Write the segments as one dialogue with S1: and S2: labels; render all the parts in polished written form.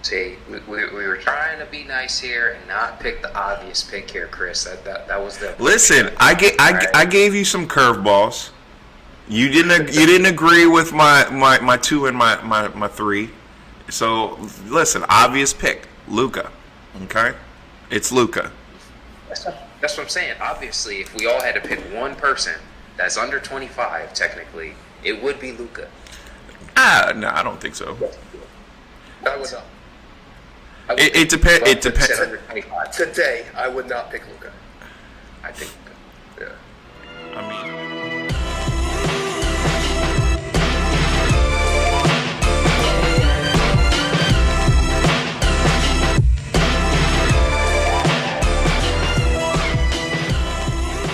S1: See, we were trying to be nice here and not pick the obvious pick here, Chris. That was the
S2: Listen, I gave you some curveballs. You didn't agree with my two and my three. So listen, obvious pick, Luca. Okay, it's Luca.
S1: That's what I'm saying. Obviously, if we all had to pick one person that's under 25, technically, it would be Luca.
S2: No, I don't think so.
S3: I would not.
S2: It depends. It depends.
S3: Today, I would not pick Luka.
S1: I think.
S3: Yeah.
S2: I mean,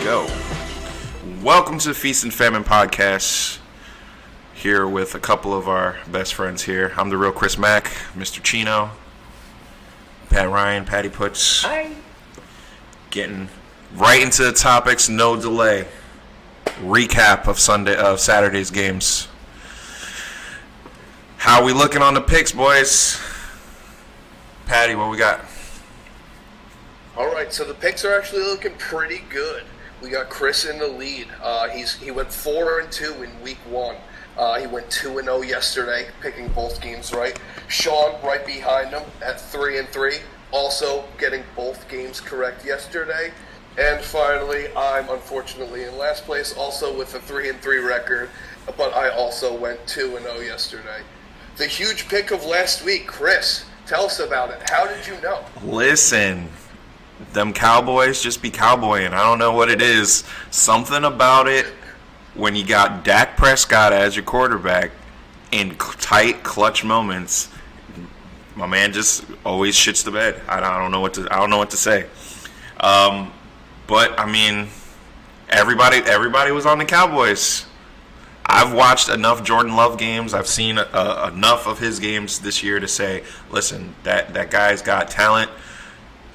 S2: go. Welcome to the Feast and Famine podcast. Here with a couple of our best friends here. I'm the real Kris Mac, Mr. Chino, Pat Ryan, Patty Puts.
S1: Hi.
S2: Getting right into the topics, no delay. Recap of Saturday's games. How we looking on the picks, boys? Patty, what we got?
S3: All right, so the picks are actually looking pretty good. We got Chris in the lead. He went 4-2 in week one. He went 2-0 yesterday, picking both games right. Sean right behind him at 3-3, also getting both games correct yesterday. And finally, I'm unfortunately in last place, also with a 3-3 record, but I also went 2-0 yesterday. The huge pick of last week, Chris, tell us about it. How did you know?
S2: Listen, them Cowboys just be cowboying. I don't know what it is. Something about it. When you got Dak Prescott as your quarterback in tight clutch moments, my man just always shits the bed. I don't know what to say. But I mean, everybody was on the Cowboys. I've watched enough Jordan Love games. I've seen enough of his games this year to say, listen, that guy's got talent.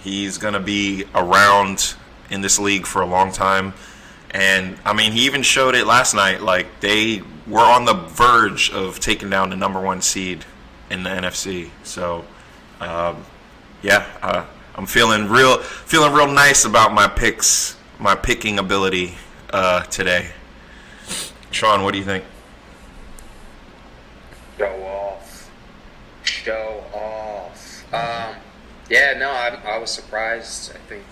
S2: He's gonna be around in this league for a long time. And, I mean, he even showed it last night. Like, they were on the verge of taking down the number one seed in the NFC. So, I'm feeling real nice about my picks, my picking ability today. Sean, what do you think?
S1: Show off. Yeah, no, I was surprised. I think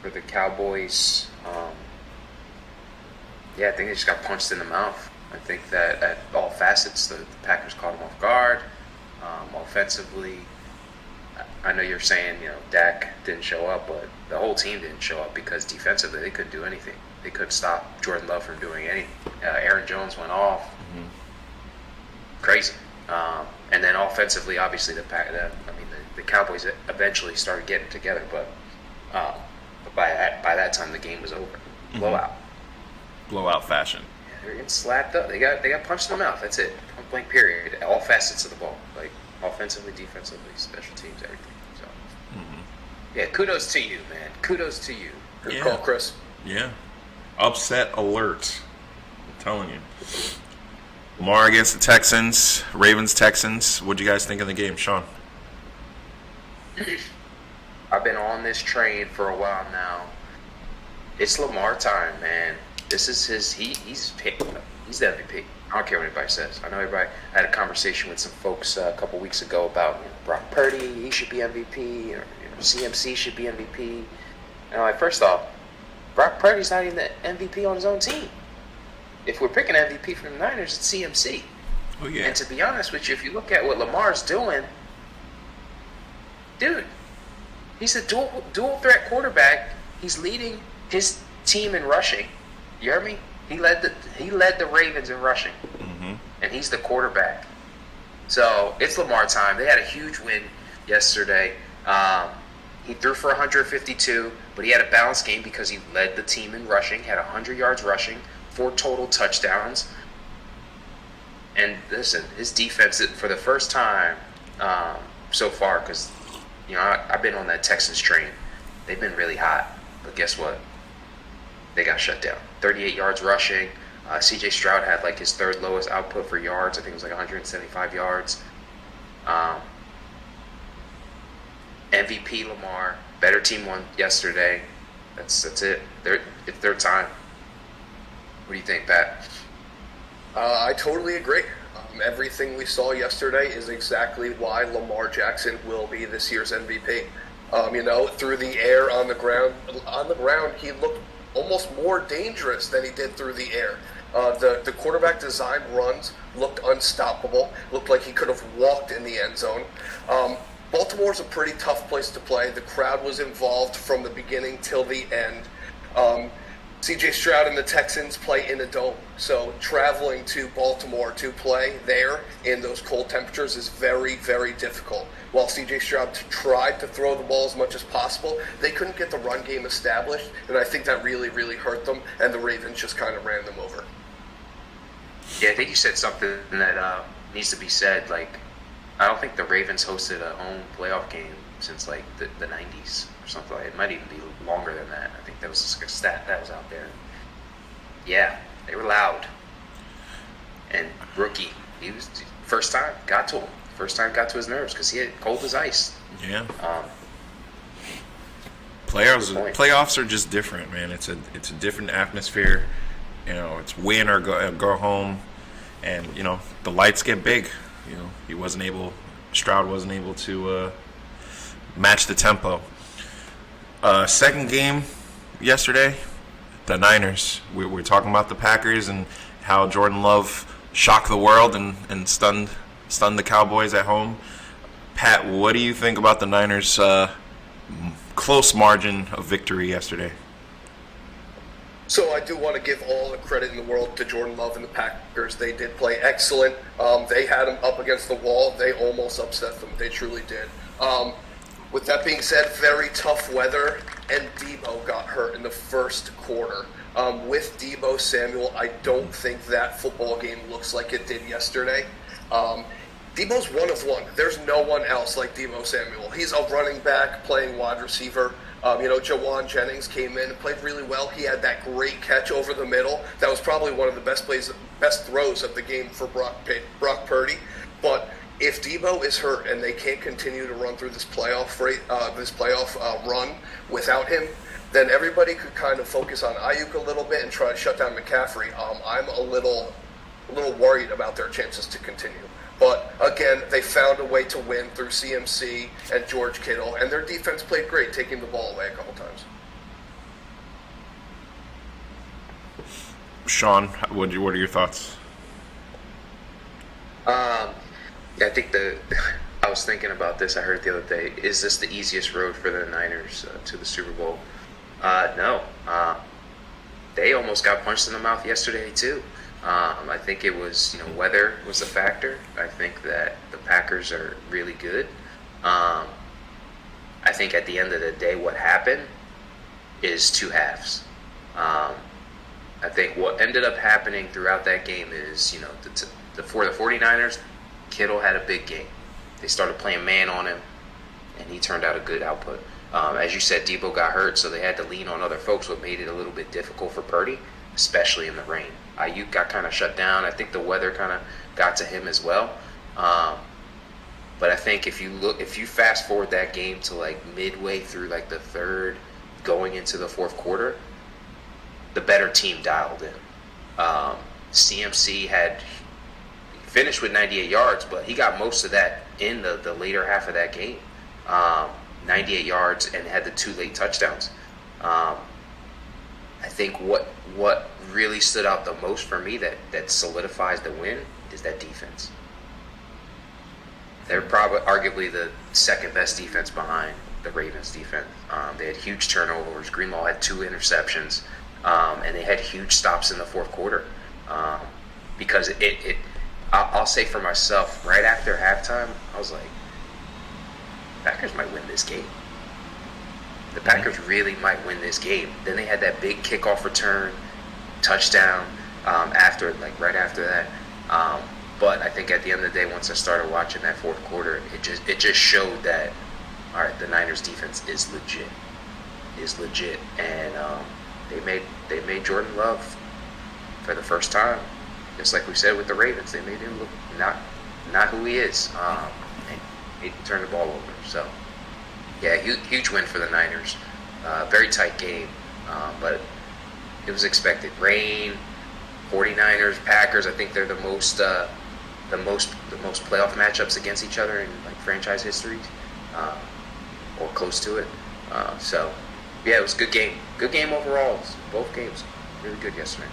S1: for the Cowboys. I think they just got punched in the mouth. I think that at all facets, the Packers caught them off guard. Offensively, I know you're saying, Dak didn't show up, but the whole team didn't show up because defensively they couldn't do anything. They couldn't stop Jordan Love from doing anything. Aaron Jones went off. Mm-hmm. Crazy. And then offensively, obviously, the Cowboys eventually started getting together, but by that time the game was over. Blowout.
S2: Blowout fashion.
S1: Yeah, they're getting slapped up. They got punched in the mouth. That's it. Point blank period. All facets of the ball, like offensively, defensively, special teams, everything. So, yeah, kudos to you, man. Kudos to you.
S3: Good call, Chris.
S2: Yeah. Upset alert. I'm telling you. Lamar against the Texans. Ravens, Texans. What'd you guys think of the game, Sean?
S1: I've been on this train for a while now. It's Lamar time, man. This is he's picked. He's the MVP. I don't care what anybody says. I know everybody. I had a conversation with some folks a couple weeks ago about Brock Purdy. He should be MVP, or CMC should be MVP. And I'm like, first off, Brock Purdy's not even the MVP on his own team. If we're picking MVP from the Niners, it's CMC.
S2: Oh yeah.
S1: And to be honest with you, if you look at what Lamar's doing, dude, he's a dual threat quarterback. He's leading his team in rushing. You heard me? He led the Ravens in rushing, and he's the quarterback. So it's Lamar time. They had a huge win yesterday. He threw for 152, but he had a balanced game because he led the team in rushing. Had 100 yards rushing, 4 total touchdowns. And listen, his defense for the first time so far, because I've been on that Texans train. They've been really hot, but guess what? They got shut down. 38 yards rushing. C.J. Stroud had like his third lowest output for yards. I think it was like 175 yards. MVP Lamar, better team won yesterday. That's it. It's their time. What do you think, Pat?
S3: I totally agree. Everything we saw yesterday is exactly why Lamar Jackson will be this year's MVP. Through the air, on the ground, he looked almost more dangerous than he did through the air. The quarterback design runs looked unstoppable. Looked like he could have walked in the end zone. Baltimore's a pretty tough place to play. The crowd was involved from the beginning till the end. C.J. Stroud and the Texans play in a dome, so traveling to Baltimore to play there in those cold temperatures is very, very difficult. While C.J. Stroud tried to throw the ball as much as possible, they couldn't get the run game established, and I think that really, really hurt them, and the Ravens just kind of ran them over.
S1: Yeah, I think you said something that needs to be said. Like, I don't think the Ravens hosted a home playoff game since like the 90s or something. It might even be longer than that. I think that was a stat that was out there. Yeah, they were loud. And rookie, he was first time got to him. First time got to his nerves because he had cold as ice.
S2: Yeah. Playoffs are just different, man. It's a different atmosphere. It's win or go home, and the lights get big. Stroud wasn't able to match the tempo. Second game yesterday, the Niners. We're talking about the Packers and how Jordan Love shocked the world and stunned the Cowboys at home. Pat, what do you think about the Niners' close margin of victory yesterday?
S3: So I do want to give all the credit in the world to Jordan Love and the Packers. They did play excellent. They had them up against the wall. They almost upset them. They truly did. With that being said, very tough weather, and Debo got hurt in the first quarter. With Debo Samuel, I don't think that football game looks like it did yesterday. Debo's one of one. There's no one else like Debo Samuel. He's a running back playing wide receiver. Jawan Jennings came in and played really well. He had that great catch over the middle. That was probably one of the best throws of the game for Brock Purdy. But if Debo is hurt and they can't continue to run through this playoff run without him, then everybody could kind of focus on Ayuk a little bit and try to shut down McCaffrey. I'm a little worried about their chances to continue. But again, they found a way to win through CMC and George Kittle, and their defense played great, taking the ball away a couple times.
S2: Sean, what are your thoughts?
S1: I think I was thinking about this. I heard the other day. Is this the easiest road for the Niners to the Super Bowl? No. They almost got punched in the mouth yesterday too. I think it was, weather was a factor. I think that the Packers are really good. I think at the end of the day, what happened is two halves. I think what ended up happening throughout that game is, for the 49ers, Kittle had a big game. They started playing man on him, and he turned out a good output. As you said, Debo got hurt, so they had to lean on other folks, what made it a little bit difficult for Purdy, especially in the rain. Ayuk got kind of shut down. I think the weather kind of got to him as well. But I think if you fast forward that game to like midway through like the third, going into the fourth quarter, the better team dialed in. CMC had finished with 98 yards, but he got most of that in the later half of that game. 98 yards and had the 2 late touchdowns. I think what really stood out the most for me that solidifies the win is that defense. They're probably arguably the second best defense behind the Ravens defense. They had huge turnovers. Greenlaw had 2 interceptions, and they had huge stops in the fourth quarter. Because I'll say for myself, right after halftime, I was like, Packers might win this game. The Packers really might win this game. Then they had that big kickoff return, touchdown, right after that. But I think at the end of the day, once I started watching that fourth quarter, it just showed that, all right, the Niners defense is legit, and they made Jordan Love for the first time, just like we said with the Ravens, they made him look not who he is. And he turned the ball over. So Yeah, huge win for the Niners. Very tight game, but it was expected. Rain, 49ers, Packers. I think they're the most playoff matchups against each other in like franchise history, or close to it. So, yeah, it was a good game. Good game overall. Both games really good yesterday.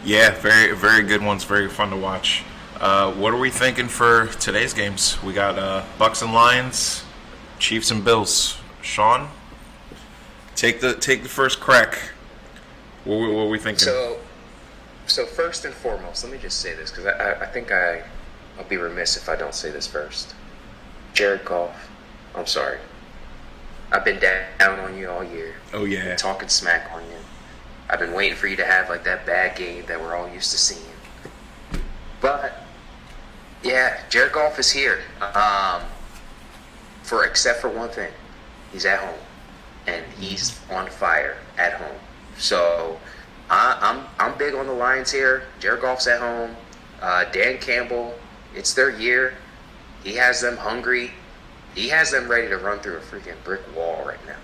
S2: Yeah, very very good ones. Very fun to watch. What are we thinking for today's games? We got Bucks and Lions, Chiefs and Bills. Sean, take the first crack. What are we thinking?
S1: So first and foremost, let me just say this because I think I'll be remiss if I don't say this first. Jared Goff, I'm sorry. I've been down on you all year.
S2: Oh yeah,
S1: been talking smack on you. I've been waiting for you to have like that bad game that we're all used to seeing. But yeah, Jared Goff is here. Except for one thing, he's at home, and he's on fire at home. So I'm big on the Lions here. Jared Goff's at home. Dan Campbell, it's their year. He has them hungry. He has them ready to run through a freaking brick wall right now.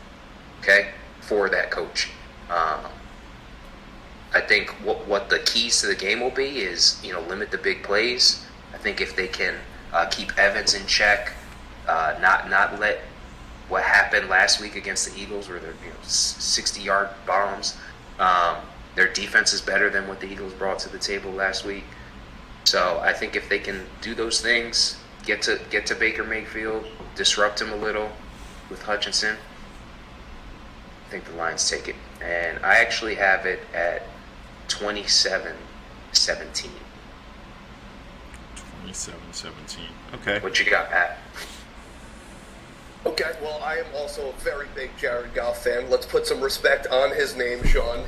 S1: Okay, for that coach. I think what the keys to the game will be is limit the big plays. I think if they can keep Evans in check, not let what happened last week against the Eagles, where they're 60-yard bombs. Their defense is better than what the Eagles brought to the table last week. So I think if they can do those things, get to Baker Mayfield, disrupt him a little with Hutchinson, I think the Lions take it. And I actually have it at 27-17.
S2: 27-17. Okay.
S1: What you got, Pat?
S3: Okay, well, I am also a very big Jared Goff fan. Let's put some respect on his name, Sean.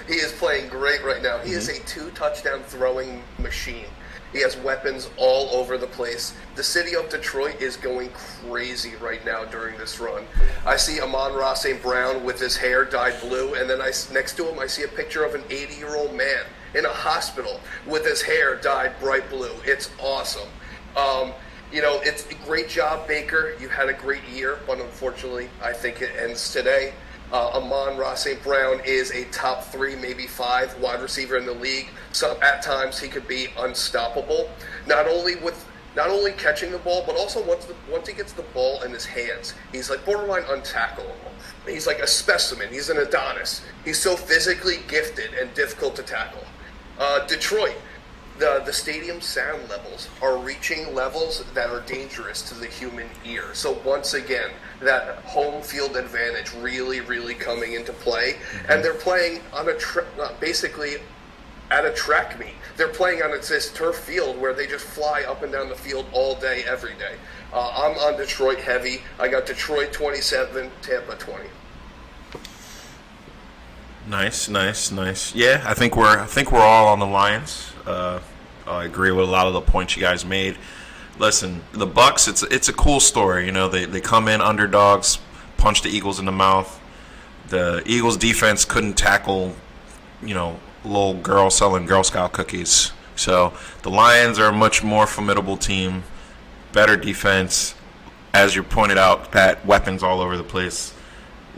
S3: He is playing great right now. He is a 2-touchdown throwing machine. He has weapons all over the place. The city of Detroit is going crazy right now during this run. I see Amon-Ra St. Brown with his hair dyed blue, and then next to him I see a picture of an 80-year-old man in a hospital with his hair dyed bright blue. It's awesome. It's a great job, Baker. You had a great year, but unfortunately, I think it ends today. Amon-Ra St. Brown is a top 3, maybe 5 wide receiver in the league. So at times he could be unstoppable. Not only catching the ball, but also once he gets the ball in his hands, he's like borderline untackleable. He's like a specimen. He's an Adonis. He's so physically gifted and difficult to tackle. Detroit. The stadium sound levels are reaching levels that are dangerous to the human ear. So once again, that home field advantage really, really coming into play. Mm-hmm. And they're playing on basically at a track meet. They're playing on this turf field where they just fly up and down the field all day, every day. I'm on Detroit heavy. I got Detroit 27, Tampa 20.
S2: Nice. Yeah, I think we're all on the Lions. I agree with a lot of the points you guys made. Listen, the Bucks, it's a cool story. They come in underdogs, punch the Eagles in the mouth. The Eagles defense couldn't tackle, little girl selling Girl Scout cookies. So the Lions are a much more formidable team, better defense. As you pointed out, Pat, weapons all over the place.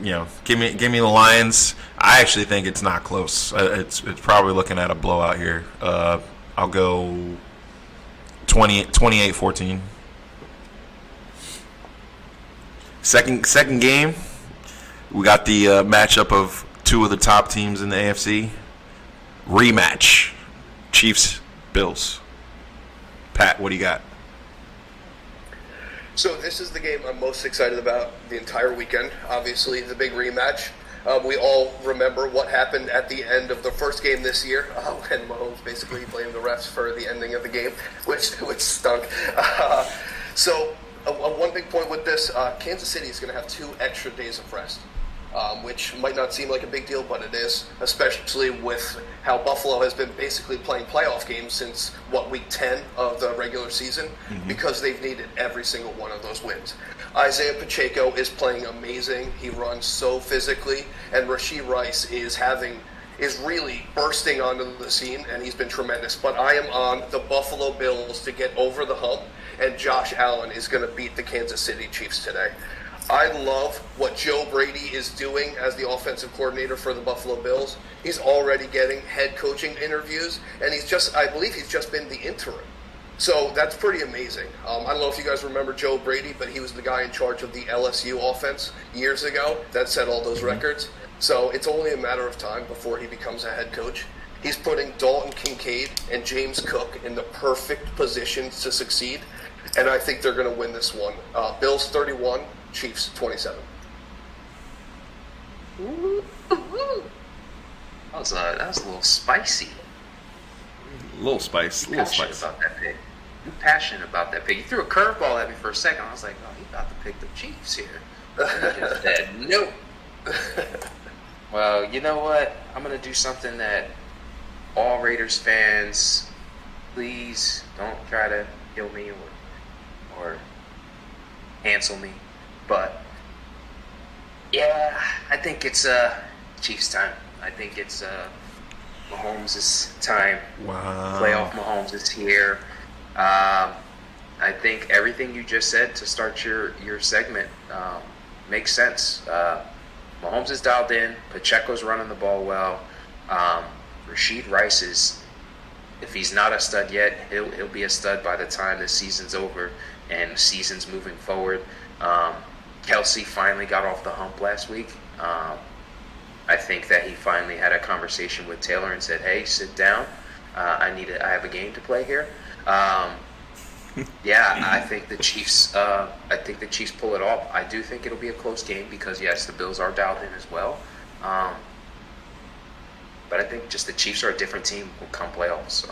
S2: Give me the Lions. I actually think it's not close. It's probably looking at a blowout here. I'll go 28-14. Second game, we got the matchup of two of the top teams in the AFC. Rematch, Chiefs, Bills. Pat, what do you got?
S3: So this is the game I'm most excited about the entire weekend. Obviously, the big rematch. We all remember what happened at the end of the first game this year when Mahomes basically blamed the refs for the ending of the game, which stunk. One big point with this, Kansas City is going to have 2 extra days of rest, which might not seem like a big deal, but it is, especially with how Buffalo has been basically playing playoff games since, week 10 of the regular season, because they've needed every single one of those wins. Isaiah Pacheco is playing amazing. He runs so physically, and Rashee Rice is really bursting onto the scene, and he's been tremendous. But I am on the Buffalo Bills to get over the hump and Josh Allen is going to beat the Kansas City Chiefs today. I love what Joe Brady is doing as the offensive coordinator for the Buffalo Bills. He's already getting head coaching interviews, and I believe he's just been the interim. So that's pretty amazing. I don't know if you guys remember Joe Brady, but he was the guy in charge of the LSU offense years ago that set all those records. So it's only a matter of time before he becomes a head coach. He's putting Dalton Kincaid and James Cook in the perfect positions to succeed, and I think they're going to win this one. Bills 31, Chiefs 27.
S1: Ooh. That was a little spicy.
S2: Little spice.
S1: About that pick. You passionate about that pick. You threw a curveball at me for a second. I was like, oh, he's about to pick the Chiefs here. And I just said, no. Well, you know what? I'm going to do something that all Raiders fans, please don't try to kill me or cancel me. But, yeah, I think it's Chiefs time. I think it's Mahomes' time.
S2: Wow.
S1: Playoff Mahomes is here. I think everything you just said to start your segment makes sense. Mahomes is dialed in. Pacheco's running the ball well. Rashid Rice is, if he's not a stud yet, he'll be a stud by the time the season's over and the season's moving forward. Kelsey finally got off the hump last week. I think that he finally had a conversation with Taylor and said, "Hey, sit down. I have a game to play here." Yeah, I think the Chiefs. Pull it off. I do think it'll be a close game because yes, the Bills are dialed in as well. But I think just the Chiefs are a different team come playoffs.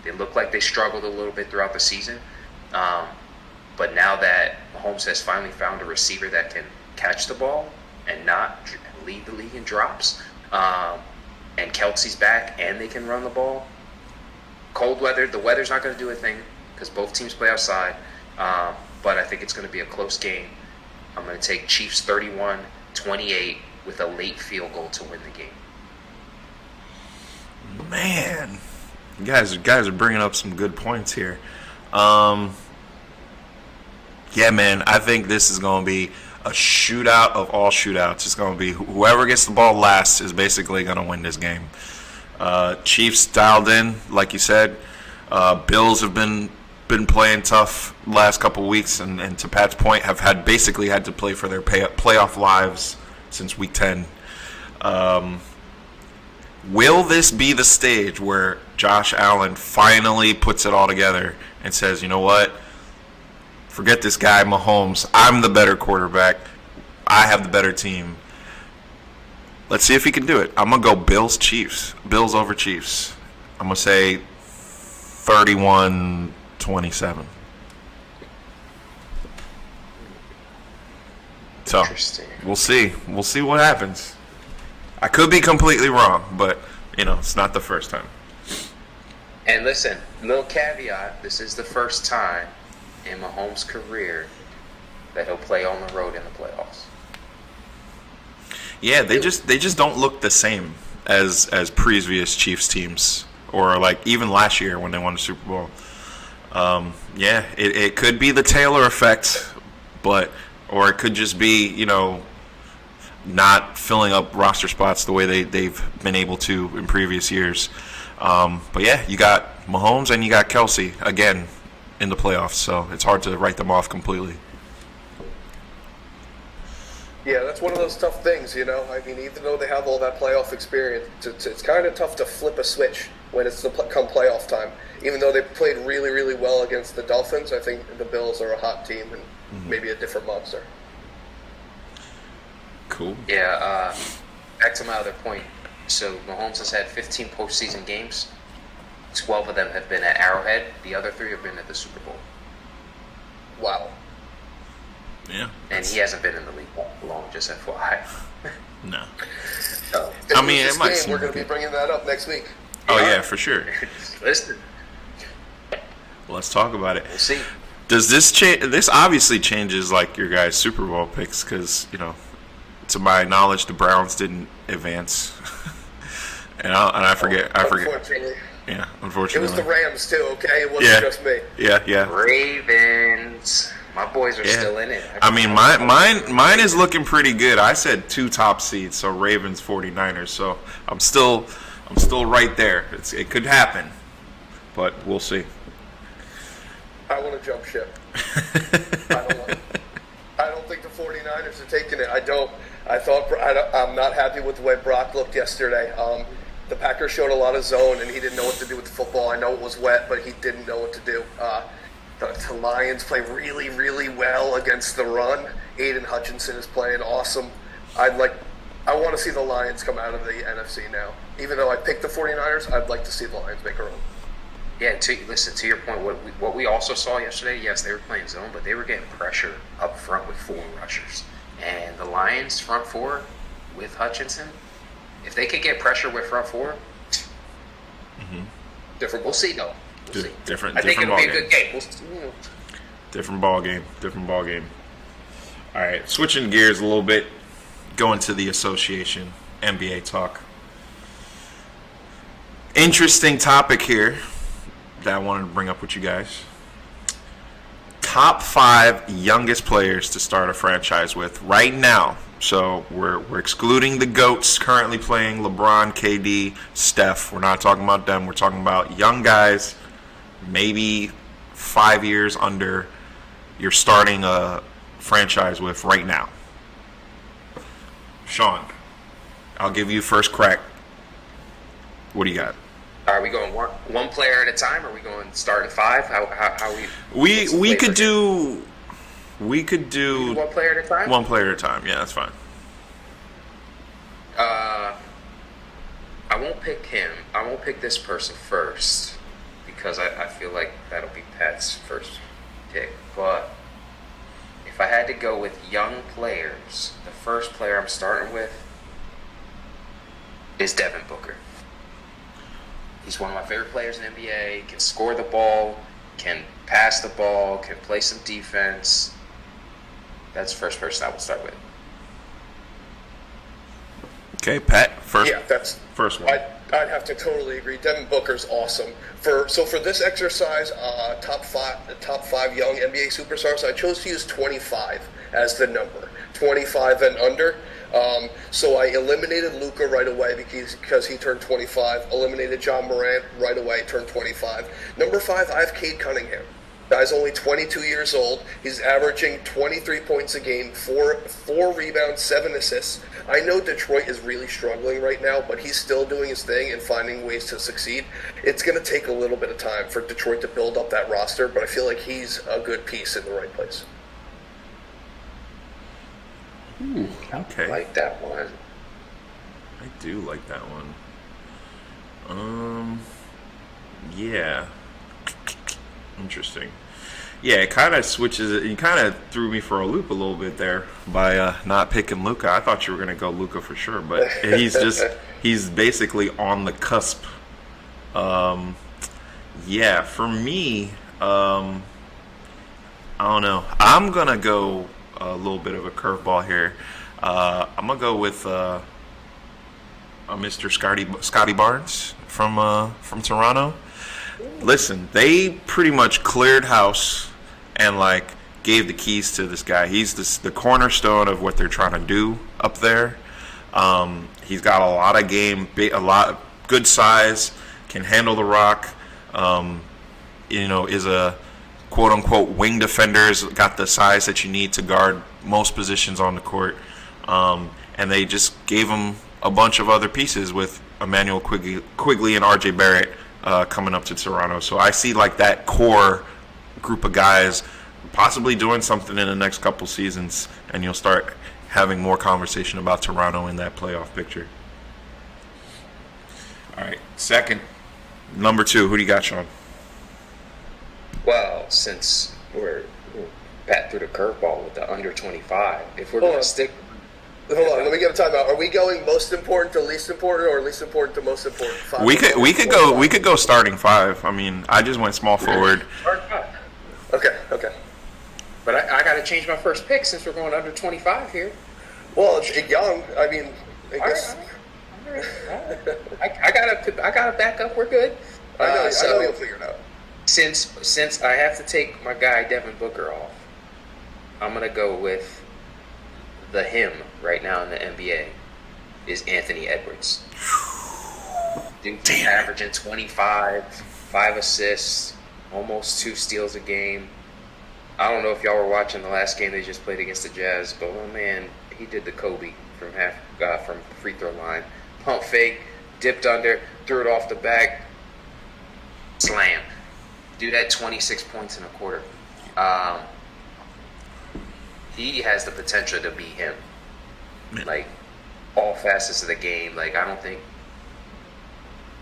S1: They look like they struggled a little bit throughout the season. But now that Mahomes has finally found a receiver that can catch the ball and not lead the league in drops, and Kelsey's back and they can run the ball. Cold weather, the weather's not going to do a thing because both teams play outside. But I think it's going to be a close game. I'm going to take Chiefs 31-28 with a late field goal to win the game.
S2: Man, you guys are bringing up some good points here. Yeah, man, I think this is going to be a shootout of all shootouts. It's going to be whoever gets the ball last is basically going to win this game. Chiefs dialed in, like you said. Bills have been playing tough last couple weeks, and to Pat's point, have had to play for their playoff lives since week 10. Will this be the stage where Josh Allen finally puts it all together and says, you know what? Forget this guy, Mahomes. I'm the better quarterback. I have the better team. Let's see if he can do it. I'm going to go Bills-Chiefs. Bills over Chiefs. I'm going to say 31-27. So, we'll see. We'll see what happens. I could be completely wrong, but, it's not the first time.
S1: And listen, little caveat, this is the first time in Mahomes' career that he'll play on the road in the playoffs.
S2: Yeah, they just don't look the same as previous Chiefs teams, or like even last year when they won the Super Bowl. Yeah, it could be the Taylor effect, or it could just be not filling up roster spots the way they've been able to in previous years. But yeah, you got Mahomes and you got Kelsey again in the playoffs, so it's hard to write them off completely.
S3: Yeah, that's one of those tough things, I mean, even though they have all that playoff experience, it's kind of tough to flip a switch when it's come playoff time. Even though they played really, really well against the Dolphins, I think the Bills are a hot team and maybe a different monster.
S2: Cool.
S1: Yeah, back to my other point. So Mahomes has had 15 postseason games. 12 of them have been at Arrowhead. The other 3 have been at the Super Bowl.
S3: Wow.
S2: Yeah.
S1: And he hasn't been in the league long, just FYI.
S2: No.
S3: So,
S2: I mean, it might seem
S3: we're going to be bringing that up next week.
S2: Oh, yeah, for sure.
S1: Listen.
S2: Let's talk about it.
S1: We'll see.
S2: Does this change? This obviously changes like your guys' Super Bowl picks because to my knowledge, the Browns didn't advance, and I forget.
S3: Unfortunately.
S2: Yeah,
S3: It
S2: unfortunately.
S3: was the Rams too. Okay, it wasn't just me.
S2: Yeah.
S1: Ravens. My boys are still in it.
S2: I mean, mine is looking pretty good. I said 2 top seeds, so Ravens, 49ers. So I'm still right there. It could happen, but we'll see.
S3: I want to jump ship. I don't think the 49ers are taking it. I'm not happy with the way Brock looked yesterday. The Packers showed a lot of zone, and he didn't know what to do with the football. I know it was wet, but he didn't know what to do. The Lions play really, really well against the run. Aiden Hutchinson is playing awesome. I want to see the Lions come out of the NFC now. Even though I picked the 49ers, I'd like to see the Lions make a run.
S1: Yeah, to your point, what we also saw yesterday, yes, they were playing zone, but they were getting pressure up front with 4 rushers. And the Lions front 4 with Hutchinson, if they could get pressure with front 4, different. We'll see, though. We'll see. I think it'll be a good game.
S2: Different ball game. All right, switching gears a little bit, going to the association, NBA talk. Interesting topic here that I wanted to bring up with you guys. Top 5 youngest players to start a franchise with right now. So we're excluding the GOATs currently playing, LeBron, KD, Steph. We're not talking about them. We're talking about young guys, maybe 5 years under you're starting a franchise with right now. Sean, I'll give you first crack. What do you got?
S1: Are we going one player at a time? Or are we going start at 5? How
S2: we could do
S1: one player at a time?
S2: One player at a time. Yeah, that's fine.
S1: I won't pick him. I won't pick this person first because I feel like that'll be Pat's first pick. But if I had to go with young players, the first player I'm starting with is Devin Booker. He's one of my favorite players in the NBA. Can score the ball, can pass the ball, can play some defense. That's the first person I will start with.
S2: Okay, Pat, first.
S3: Yeah, that's
S2: first one.
S3: I'd have to totally agree. Devin Booker's awesome. For this exercise, top five young NBA superstars, I chose to use 25 as the number, 25 and under. So I eliminated Luka right away because he turned 25. Eliminated John Morant right away, turned 25. Number 5, I have Cade Cunningham. Guy's only 22 years old. He's averaging 23 points a game, four rebounds, 7 assists. I know Detroit is really struggling right now, but he's still doing his thing and finding ways to succeed. It's going to take a little bit of time for Detroit to build up that roster, but I feel like he's a good piece in the right place.
S2: Ooh, okay.
S1: I like that one.
S2: I do like that one. Yeah. Interesting. Yeah, it kind of switches it. You kind of threw me for a loop a little bit there by not picking Luka. I thought you were going to go Luka for sure, but he's basically on the cusp. Yeah, for me, I don't know. I'm going to go a little bit of a curveball here. I'm going to go with Mr. Scotty Barnes from Toronto. Listen, they pretty much cleared house and gave the keys to this guy. He's the cornerstone of what they're trying to do up there. He's got a lot of game, a lot of good size, can handle the rock. Is a quote unquote wing defender. Has got the size that you need to guard most positions on the court. And they just gave him a bunch of other pieces with Emmanuel Quigley and RJ Barrett. Coming up to Toronto. So I see that core group of guys possibly doing something in the next couple seasons, and you'll start having more conversation about Toronto in that playoff picture. All right, number 2, who do you got, Sean?
S1: Well, since we're Pat through the curveball with the under 25, if we're going to stick...
S3: Hold on, let me give a timeout. Are we going most important to least important, or least important to most important? 5
S2: we could go starting 5. I mean, I just went small forward.
S3: Okay.
S1: But I got to change my first pick since we're going under 25 here.
S3: Well, it's young. I mean, I guess.
S1: All right. I got to back up. We're good.
S3: I know you'll figure it out.
S1: Since I have to take my guy Devin Booker off, I'm gonna go with him right now in the NBA is Anthony Edwards. Dude's averaging 25, 5 assists, almost 2 steals a game. I don't know if y'all were watching the last game they just played against the Jazz, but oh man, he did the Kobe from free throw line. Pump fake, dipped under, threw it off the back, slam. Dude had 26 points in a quarter. He has the potential to be him. Like, all facets of the game. Like, I don't think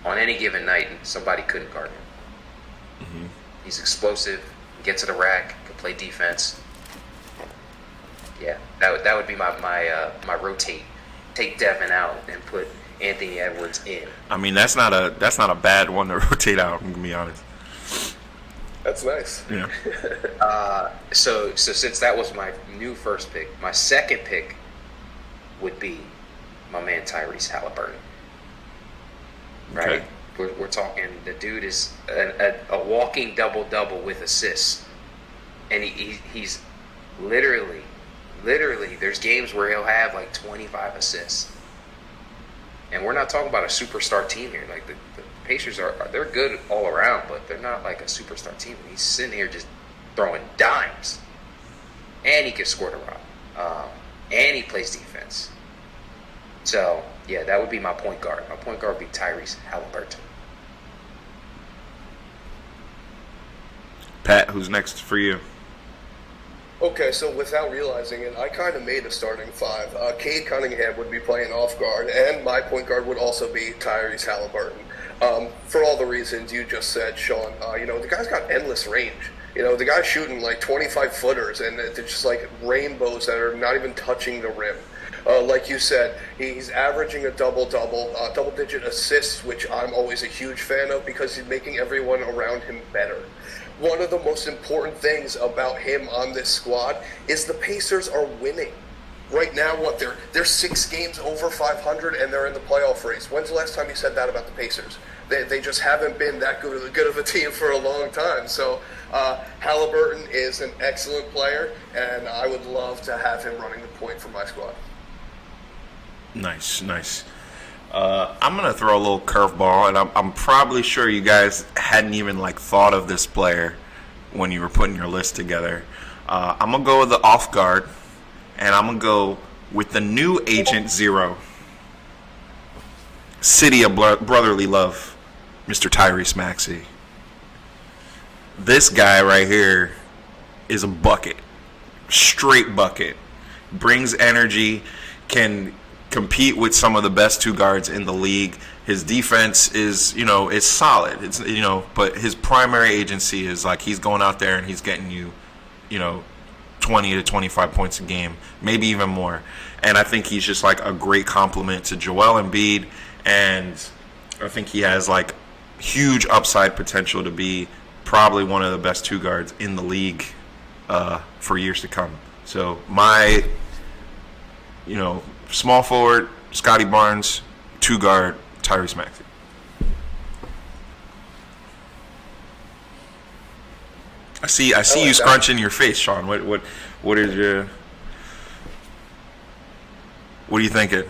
S1: on any given night somebody couldn't guard him. Mm-hmm. He's explosive, get to the rack, can play defense. Yeah, that would be my rotate. Take Devin out and put Anthony Edwards in.
S2: I mean, that's not a bad one to rotate out, I'm gonna be honest.
S3: That's nice.
S2: Yeah.
S1: So since that was my new first pick, my second pick would be my man Tyrese Halliburton. Right? Okay. We're talking, the dude is a walking double-double with assists. And he's literally, there's games where he'll have like 25 assists. And we're not talking about a superstar team here. Like, the Pacers they're good all around, but they're not like a superstar team. He's sitting here just throwing dimes. And he can score the rock. And he plays defense. So, yeah, that would be my point guard. My point guard would be Tyrese Halliburton.
S2: Pat, who's next for you?
S3: Okay, so without realizing it, I kind of made a starting 5. Cade Cunningham would be playing off guard, and my point guard would also be Tyrese Halliburton. For all the reasons you just said, Sean, the guy's got endless range. The guy's shooting like 25-footers, and they're just like rainbows that are not even touching the rim. Like you said, he's averaging a double-double, double-digit assists, which I'm always a huge fan of because he's making everyone around him better. One of the most important things about him on this squad is the Pacers are winning. Right now, they're 6 games over 500 and they're in the playoff race. When's the last time you said that about the Pacers? They just haven't been that good of a team for a long time. So Halliburton is an excellent player, and I would love to have him running the point for my squad.
S2: Nice. I'm gonna throw a little curveball, and I'm probably sure you guys hadn't even thought of this player when you were putting your list together. I'm gonna go with the off guard, and I'm gonna go with the new Agent Zero, City of Brotherly Love, Mr. Tyrese Maxey. This guy right here is a bucket, straight bucket, brings energy, can compete with some of the best 2 guards in the league. His defense is, is solid. It's, but his primary agency is he's going out there and he's getting you, 20 to 25 points a game, maybe even more. And I think he's just a great complement to Joel Embiid, and I think he has huge upside potential to be probably one of the best 2 guards in the league for years to come. So my, small forward, Scotty Barnes, 2 guard, Tyrese Maxey. I see you scrunching your face, Sean. What is your? What are you thinking?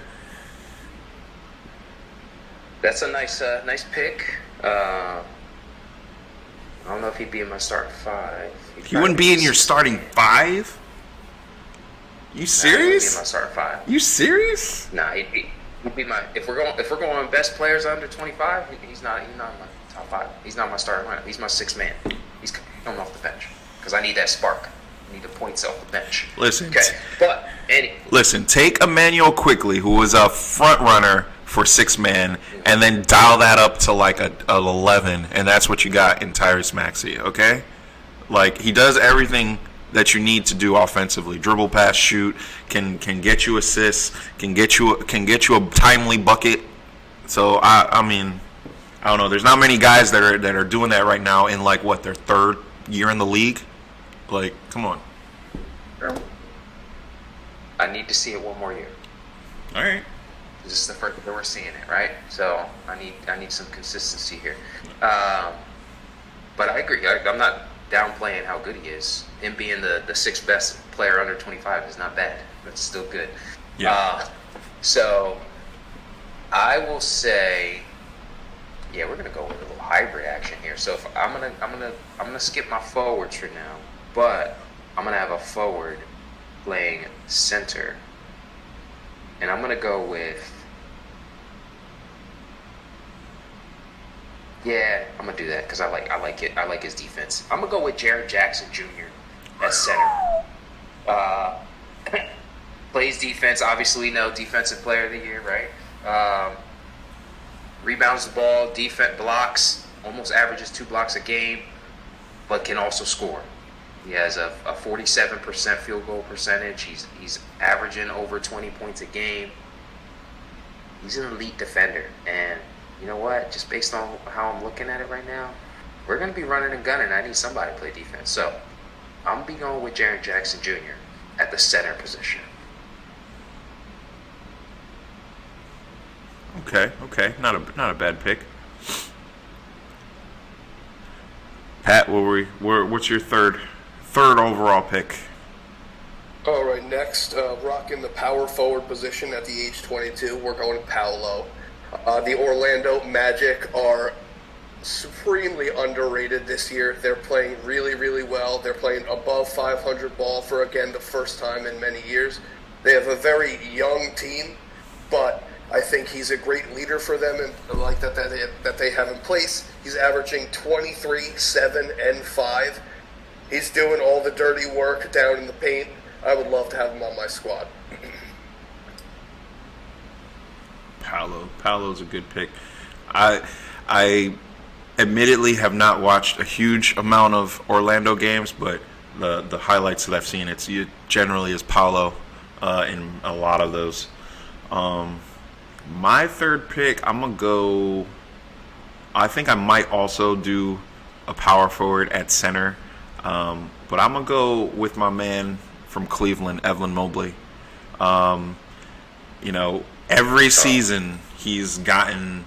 S1: That's a nice pick. I don't know if he'd be in my starting 5.
S2: He wouldn't be in your starting 5? You serious?
S1: He'd be in my starting 5.
S2: You serious?
S1: Nah, he'd be my. If we're going best players under 25, he's not in my top 5. He's not my starting lineup. He's my 6th man. He's coming off the bench because I need that spark. I need the points off the bench.
S2: Listen.
S1: Okay, but
S2: listen. Take Emmanuel Quickley, who was a front runner for 6 man, and then dial that up to an 11, and that's what you got in Tyrese Maxey. Okay, he does everything that you need to do offensively. Dribble, pass, shoot, can get you assists, can get you a timely bucket. So I mean, I don't know. There's not many guys that are doing that right now in their 3rd year in the league. Come on.
S1: I need to see it one more year.
S2: All right.
S1: This is the first that we're seeing it, right? So I need some consistency here. But I agree. I'm not downplaying how good he is. Him being the sixth best player under 25 is not bad. That's still good.
S2: Yeah.
S1: So I will say, yeah, we're gonna go with a little hybrid action here. So if I'm gonna skip my forwards for now, but I'm gonna have a forward playing center, and I'm gonna go with. Yeah, I'm gonna do that because I like it. I like his defense. I'm gonna go with Jared Jackson Jr. at center. Plays defense. Obviously, we know defensive player of the year, right? Rebounds the ball, defense blocks, almost averages 2 blocks a game, but can also score. He has a 47% field goal percentage. He's averaging over 20 points a game. He's an elite defender, and you know what? Just based on how I'm looking at it right now, we're going to be running and gunning. I need somebody to play defense. So I'm going to be going with Jaren Jackson Jr. at the center position.
S2: Okay. Not a bad pick. Pat, what's your third overall pick?
S3: All right, next, rocking the power forward position at the age 22, we're going Paolo. The Orlando Magic are supremely underrated this year. They're playing really, really well. They're playing above 500 ball for, again, the first time in many years. They have a very young team, but I think he's a great leader for them, and like that they have in place. He's averaging 23, 7, and 5. He's doing all the dirty work down in the paint. I would love to have him on my squad.
S2: Paolo's a good pick. I admittedly have not watched a huge amount of Orlando games, but the highlights that I've seen, it generally is Paolo in a lot of those. My third pick, I'm gonna go. I think I might also do a power forward at center, but I'm gonna go with my man from Cleveland, Evan Mobley. Every season he's gotten,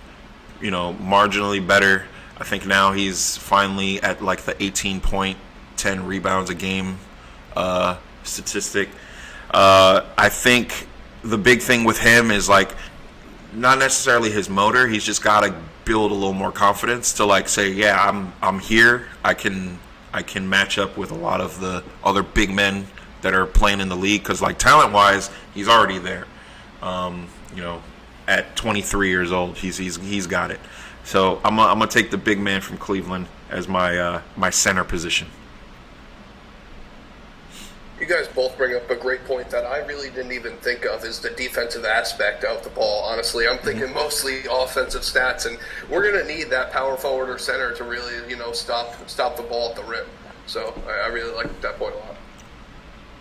S2: marginally better. I think now he's finally at like the 18.10 rebounds a game statistic. I think the big thing with him is like not necessarily his motor. He's just got to build a little more confidence to like say, yeah, I'm here. I can match up with a lot of the other big men that are playing in the league because like talent wise, he's already there. At 23 years old, he's got it. So I'm gonna take the big man from Cleveland as my center position.
S3: You guys both bring up a great point that I really didn't even think of is the defensive aspect of the ball. Honestly, I'm thinking mostly offensive stats, and we're gonna need that power forward or center to really, stop the ball at the rim. So I really like that point a lot.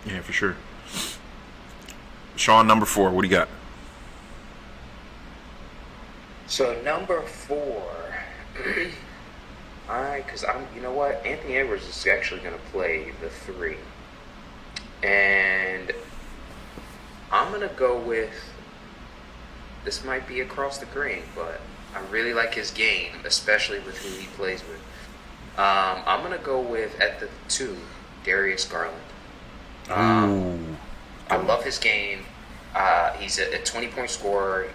S2: Yeah, for sure. Sean, number 4, what do you got?
S1: So number 4, you know what? Anthony Edwards is actually going to play the 3, and I'm going to go with. This might be across the grain, but I really like his game, especially with who he plays with. I'm going to go with at the 2, Darius Garland. I love his game. He's a 20-point scorer.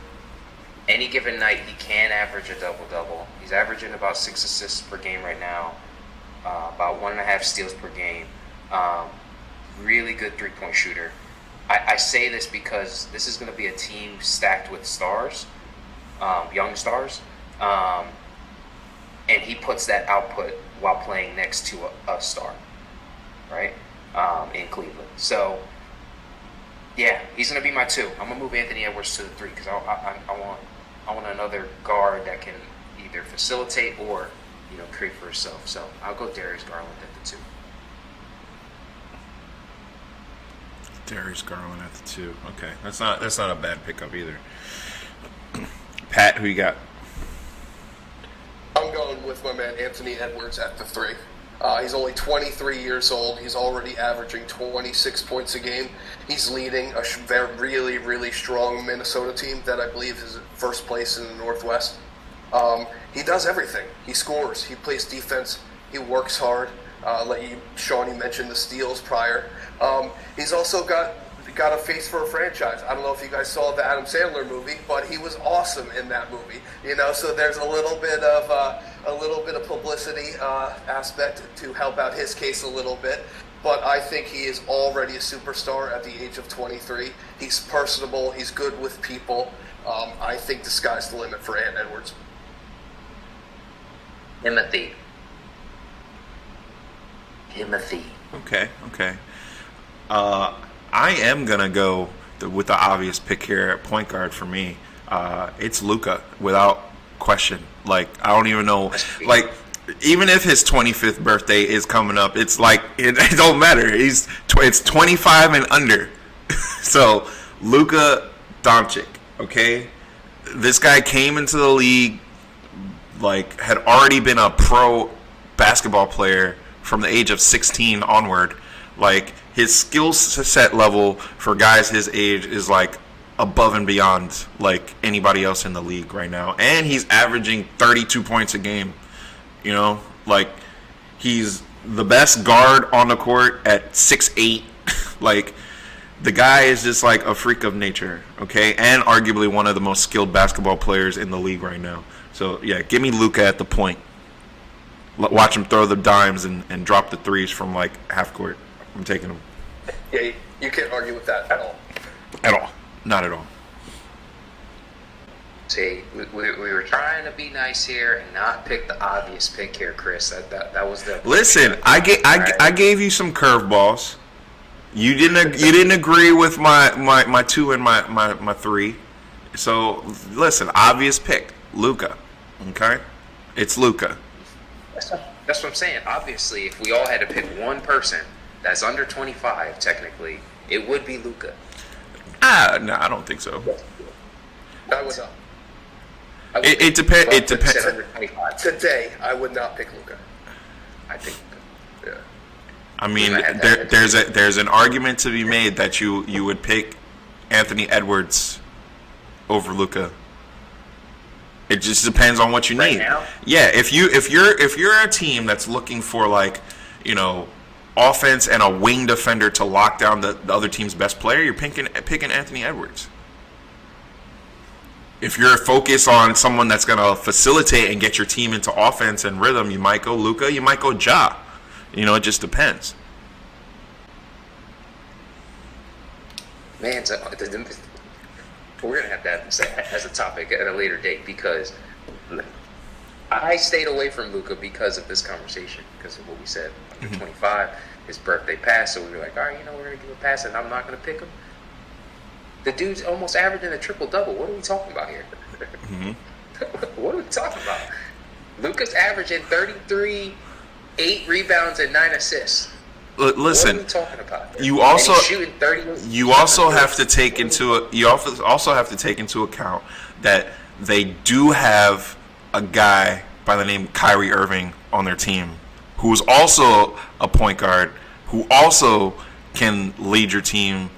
S1: Any given night, he can average a double-double. He's averaging about 6 assists per game right now, about 1.5 steals per game. Really good three-point shooter. I say this because this is going to be a team stacked with stars, young stars, and he puts that output while playing next to a star, right, in Cleveland. So, yeah, he's going to be my 2. I'm going to move Anthony Edwards to the 3 because I want another guard that can either facilitate or, create for himself. So I'll go Darius Garland at the 2.
S2: Darius Garland at the 2. Okay, that's not a bad pickup either. Pat, who you got?
S3: I'm going with my man Anthony Edwards at the 3. He's only 23 years old. He's already averaging 26 points a game. He's leading a really, really strong Minnesota team that I believe is first place in the Northwest. He does everything. He scores. He plays defense. He works hard. Sean, you mentioned the steals prior. He's also got a face for a franchise. I don't know if you guys saw the Adam Sandler movie, but he was awesome in that movie. So there's a little bit of publicity aspect to help out his case a little bit. But I think he is already a superstar at the age of 23. He's personable. He's good with people. I think the sky's the limit for Ant Edwards.
S1: Timothy.
S2: Okay. I am gonna go with the obvious pick here at point guard for me. It's Luka without question. Like, I don't even know. Like, even if his 25th birthday is coming up, it's like it don't matter. It's 25 and under. So Luka Doncic. Okay, this guy came into the league like had already been a pro basketball player from the age of 16 onward. Like, his skill set level for guys his age is like above and beyond like anybody else in the league right now. And he's averaging 32 points a game. Like, he's the best guard on the court at 6'8". Like, the guy is just like a freak of nature, okay? And arguably one of the most skilled basketball players in the league right now. So, yeah, give me Luka at the point. Watch him throw the dimes and drop the threes from like half court. I'm taking him.
S3: Yeah, you can't argue with that at all.
S2: At all. Not at all.
S1: See, we were trying to be nice here and not pick the obvious pick here, Chris. That was the.
S2: Listen, I gave you some curveballs. You didn't agree with my 2 and my 3. So listen, obvious pick, Luka. Okay, it's Luka.
S1: That's what I'm saying. Obviously, if we all had to pick one person that's under 25, technically, it would be Luka.
S2: No, I don't think so.
S3: I would not.
S2: It depends. It depends.
S3: Today, I would not pick Luka.
S1: I think.
S3: Yeah.
S2: I mean, there's an argument to be made that you would pick Anthony Edwards over Luka. It just depends on what you need.
S1: Now?
S2: Yeah, if you're a team that's looking for like, offense and a wing defender to lock down the other team's best player, you're picking Anthony Edwards. If you're focused on someone that's going to facilitate and get your team into offense and rhythm, you might go Luka, you might go Ja. It just depends.
S1: Man, we're going to have that as a topic at a later date, because I stayed away from Luka because of this conversation, because of what we said. Under 25, his birthday passed, so we were like, all right, we're going to give him a pass, and I'm not going to pick him. The dude's almost averaging a triple-double. What are we talking about here? What are we talking about? Luka's averaging 33, 8 rebounds, and 9 assists.
S2: Listen,
S1: what are we talking about?
S2: You also
S1: shooting 30.
S2: You also have to take into account that they do have a guy by the name of Kyrie Irving on their team, who is also a point guard, who also can lead your team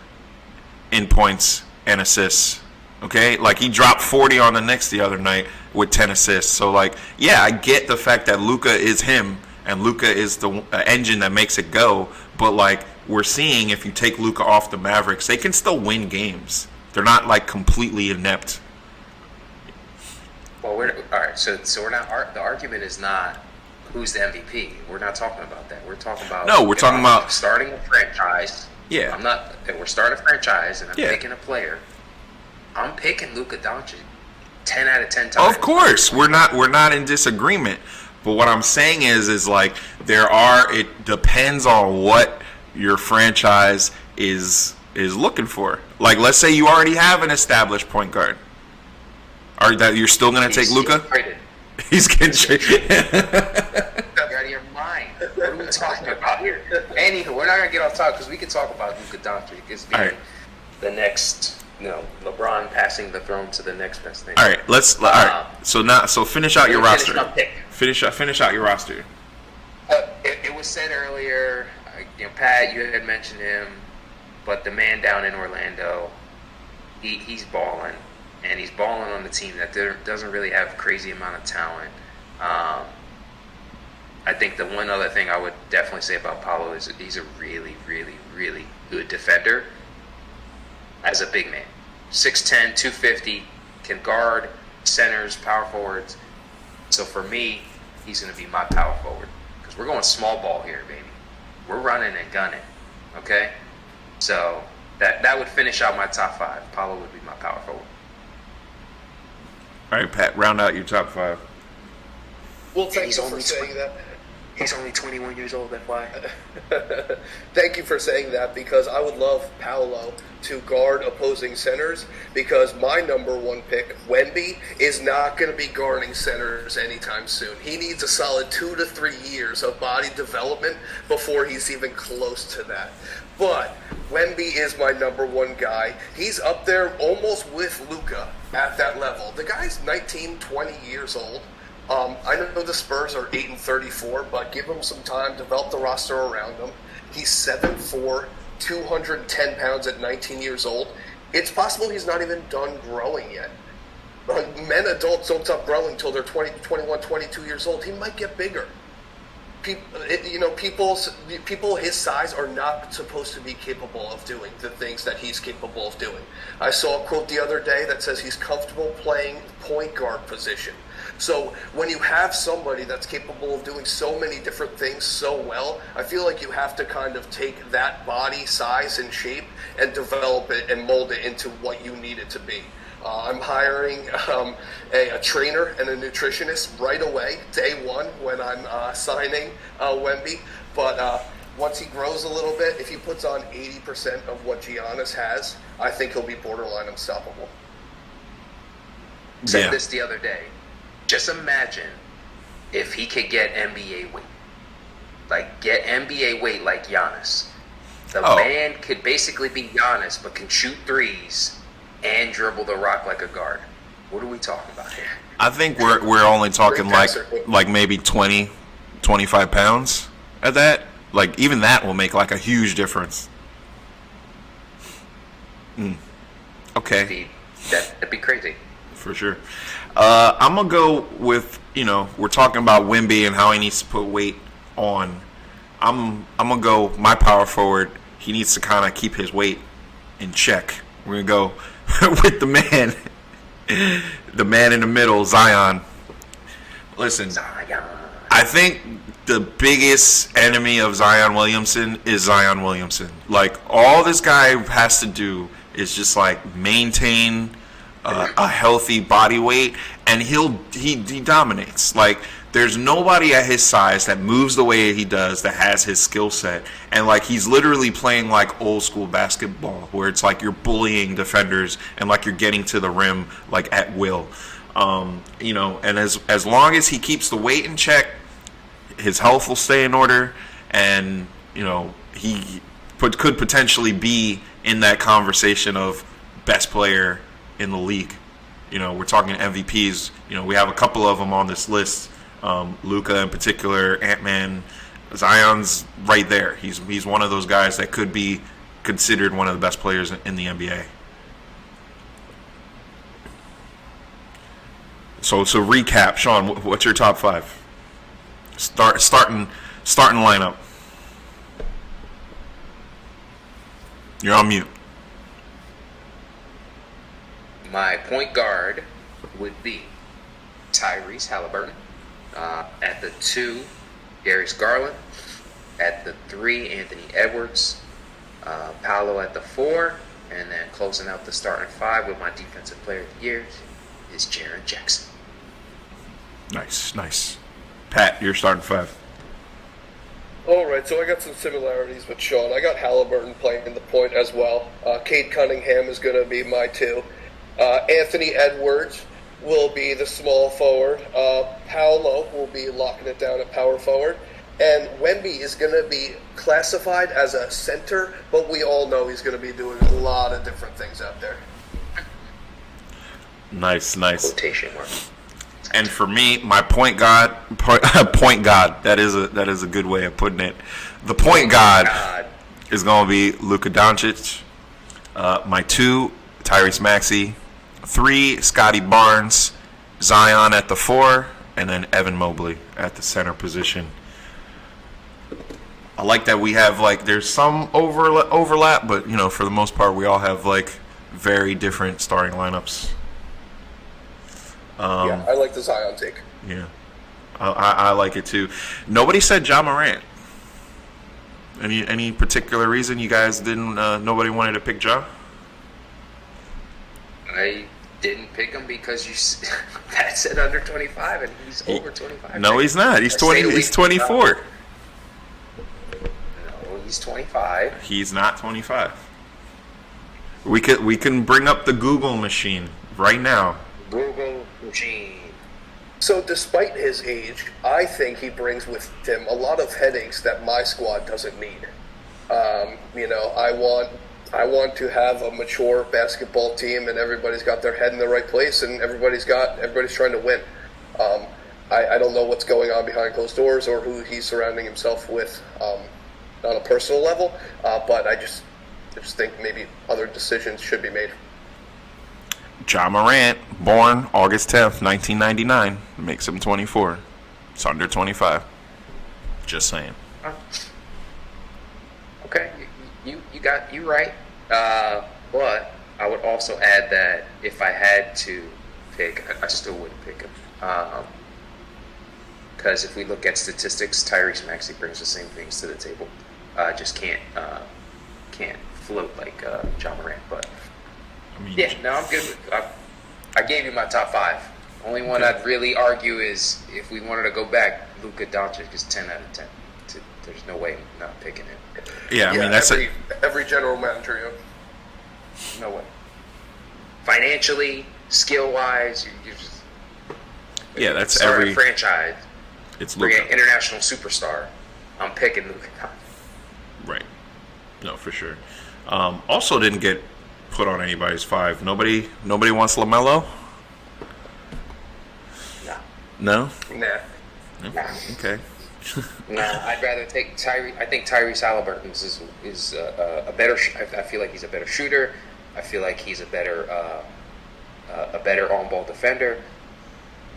S2: in points and assists. Okay, like, he dropped 40 on the Knicks the other night with 10 assists. So, like, yeah, I get the fact that Luka is him and Luka is the engine that makes it go. But, like, we're seeing, if you take Luka off the Mavericks, they can still win games. They're not, like, completely inept.
S1: Well, all right. So we're not. The argument is not who's the MVP. We're not talking about that. We're talking about.
S2: No, we're talking about
S1: starting a franchise.
S2: Yeah.
S1: I'm not. We're starting a franchise, and I'm
S2: Yeah.
S1: picking a player. I'm picking Luka Doncic 10 out of 10 times.
S2: Of course, we're not in disagreement. But what I'm saying is like, it depends on what your franchise is looking for. Like, let's say you already have an established point guard. You're still going to take Luka? He's getting traded.
S1: You're out of your mind. What are we talking about here? Anywho, we're not going to get off topic, because we can talk about Luka Doncic as being the next, LeBron passing the throne to the next best thing.
S2: All right, So finish out your roster. Finish out your roster.
S1: It was said earlier, Pat, you had mentioned him, but the man down in Orlando, he's balling, and he's balling on the team that doesn't really have crazy amount of talent. I think the one other thing I would definitely say about Paolo is he's a really, really, really good defender as a big man. 6'10", 250, can guard centers, power forwards. So for me, he's going to be my power forward. Because we're going small ball here, baby. We're running and gunning, okay? So that would finish out my top 5. Paolo would be my power forward.
S2: All right, Pat, round out your top 5.
S3: Well, thank you for saying that.
S1: He's only 21 years old, that's why.
S3: Thank you for saying that, because I would love Paolo to guard opposing centers, because my number 1 pick, Wemby, is not going to be guarding centers anytime soon. He needs a solid 2 to 3 years of body development before he's even close to that. But Wemby is my number 1 guy. He's up there almost with Luka at that level. The guy's 19, 20 years old. I know the Spurs are 8-34, but give him some time, develop the roster around him. He's 7'4", 210 pounds at 19 years old. It's possible he's not even done growing yet. Adults don't stop growing until they're 20, 21, 22 years old. He might get bigger. People his size are not supposed to be capable of doing the things that he's capable of doing. I saw a quote the other day that says he's comfortable playing point guard position. So when you have somebody that's capable of doing so many different things so well, I feel like you have to kind of take that body size and shape and develop it and mold it into what you need it to be. I'm hiring a trainer and a nutritionist right away, day 1, when I'm signing Wemby. But once he grows a little bit, if he puts on 80% of what Giannis has, I think he'll be borderline unstoppable.
S1: Said this the other day. Just imagine if he could get NBA weight. Like, get NBA weight like Giannis. The man could basically be Giannis, but can shoot threes and dribble the rock like a guard. What are we talking about here?
S2: I think we're only talking like maybe 20, 25 pounds at that. Like, even that will make like a huge difference. Okay.
S1: That'd be crazy.
S2: For sure. I'm going to go with, we're talking about Wemby and how he needs to put weight on. I'm going to go my power forward. He needs to kind of keep his weight in check. We're going to go with the man in the middle, Zion. Listen, I think the biggest enemy of Zion Williamson is Zion Williamson. Like, all this guy has to do is just like maintain a healthy body weight, and he dominates. Like, there's nobody at his size that moves the way he does, that has his skill set, and like he's literally playing like old school basketball, where it's like you're bullying defenders and like you're getting to the rim like at will. And as long as he keeps the weight in check, his health will stay in order, and he could potentially be in that conversation of best player in the league. We're talking MVPs. We have a couple of them on this list. Luka in particular, Ant-Man, Zion's right there. He's one of those guys that could be considered one of the best players in the NBA. So recap, Sean, what's your top 5? Starting lineup. You're on mute.
S1: My point guard would be Tyrese Halliburton. At the 2, Darius Garland. At the 3, Anthony Edwards. Paolo at the 4. And then closing out the starting 5 with my defensive player of the year is Jaren Jackson.
S2: Nice. Pat, you're starting 5.
S3: All right, so I got some similarities with Sean. I got Halliburton playing the point as well. Cade Cunningham is going to be my 2. Anthony Edwards will be the small forward. Paolo will be locking it down at power forward. And Wemby is going to be classified as a center, but we all know he's going to be doing a lot of different things out there.
S2: Nice.
S1: Quotation mark.
S2: And for me, my point guard, point guard. That is a good way of putting it. The point guard is going to be Luka Doncic. My 2, Tyrese Maxey. 3, Scotty Barnes. Zion at the 4, and then Evan Mobley at the center position. I like that we have there's some overlap, but for the most part, we all have very different starting lineups.
S3: Yeah, I like the Zion take.
S2: Yeah, I like it too. Nobody said Ja Morant. Any particular reason you guys didn't? Nobody wanted to pick Ja.
S1: I didn't pick him because that said under 25, and he's over 25.
S2: No, he's not. He's 20. He's 24.
S1: No, he's 25.
S2: He's not 25. We can bring up the Google machine right now.
S1: Google machine.
S3: So despite his age, I think he brings with him a lot of headaches that my squad doesn't need. I want to have a mature basketball team, and everybody's got their head in the right place, and everybody's trying to win. I don't know what's going on behind closed doors or who he's surrounding himself with on a personal level, but I just think maybe other decisions should be made.
S2: Ja Morant, born August 10th, 1999, makes him 24. It's under 25. Just saying.
S1: Okay, you got you right. But I would also add that if I had to pick, I still wouldn't pick him. Because if we look at statistics, Tyrese Maxey brings the same things to the table. Just can't float like Ja Morant. But yeah, no, I'm good with. I gave you my top 5. Only one I'd really argue is if we wanted to go back, Luka Doncic is 10 out of 10. There's no way I'm not picking him.
S2: Yeah, I mean that's
S3: every general manager.
S1: Yeah. No way. Financially, skill wise, you just
S2: that's
S1: every franchise.
S2: It's
S1: Luka.
S2: Luka.
S1: International superstar. I'm picking Luka.
S2: Right. No, for sure. Also, didn't get put on anybody's 5. Nobody wants LaMelo. No.
S3: Nah.
S2: Okay.
S1: No, I'd rather take Tyrese. I think Tyrese Halliburton is a better. I feel like he's a better shooter. I feel like he's a better on-ball defender,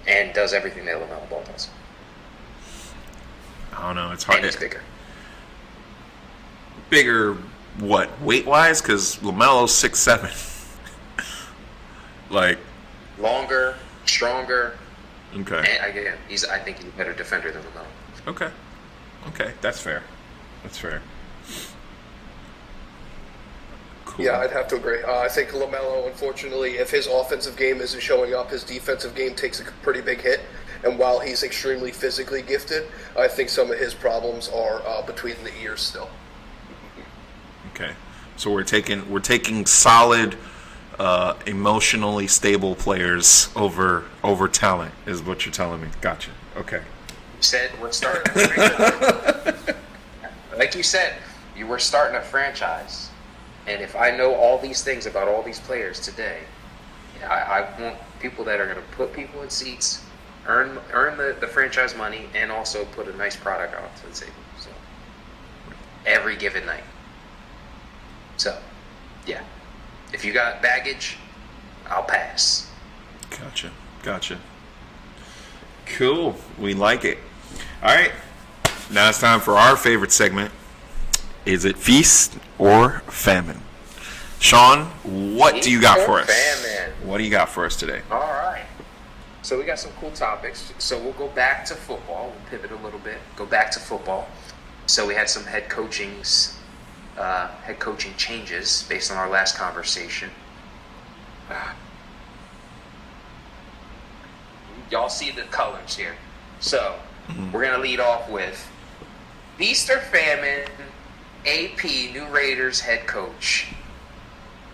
S1: and does everything that LaMelo Ball does.
S2: I don't know. It's hard.
S1: And he's bigger.
S2: Bigger what? Weight-wise? Because LaMelo's 6'7".
S1: Longer, stronger.
S2: Okay.
S1: And again, I think he's a better defender than LaMelo.
S2: Okay, that's fair. Cool.
S3: Yeah, I'd have to agree. I think LaMelo, unfortunately, if his offensive game isn't showing up, his defensive game takes a pretty big hit. And while he's extremely physically gifted, I think some of his problems are between the ears still.
S2: Okay, so we're taking solid, emotionally stable players over talent, is what you're telling me. Gotcha. Okay.
S1: Said we're starting like you said, you were starting a franchise, and if I know all these things about all these players today, I want people that are going to put people in seats, earn the franchise money, and also put a nice product out to the table. So every given night. So yeah, if you got baggage, I'll pass.
S2: Gotcha. Cool. We like it. All right. Now it's time for our favorite segment. Is it feast or famine? Sean, what do you got for us?
S1: Famine.
S2: What do you got for us today?
S1: All right. So we got some cool topics. So we'll go back to football. We'll pivot a little bit. Go back to football. So we had some head coaching changes based on our last conversation. Y'all see the colors here. So we're going to lead off with feast or famine, AP, new Raiders head coach.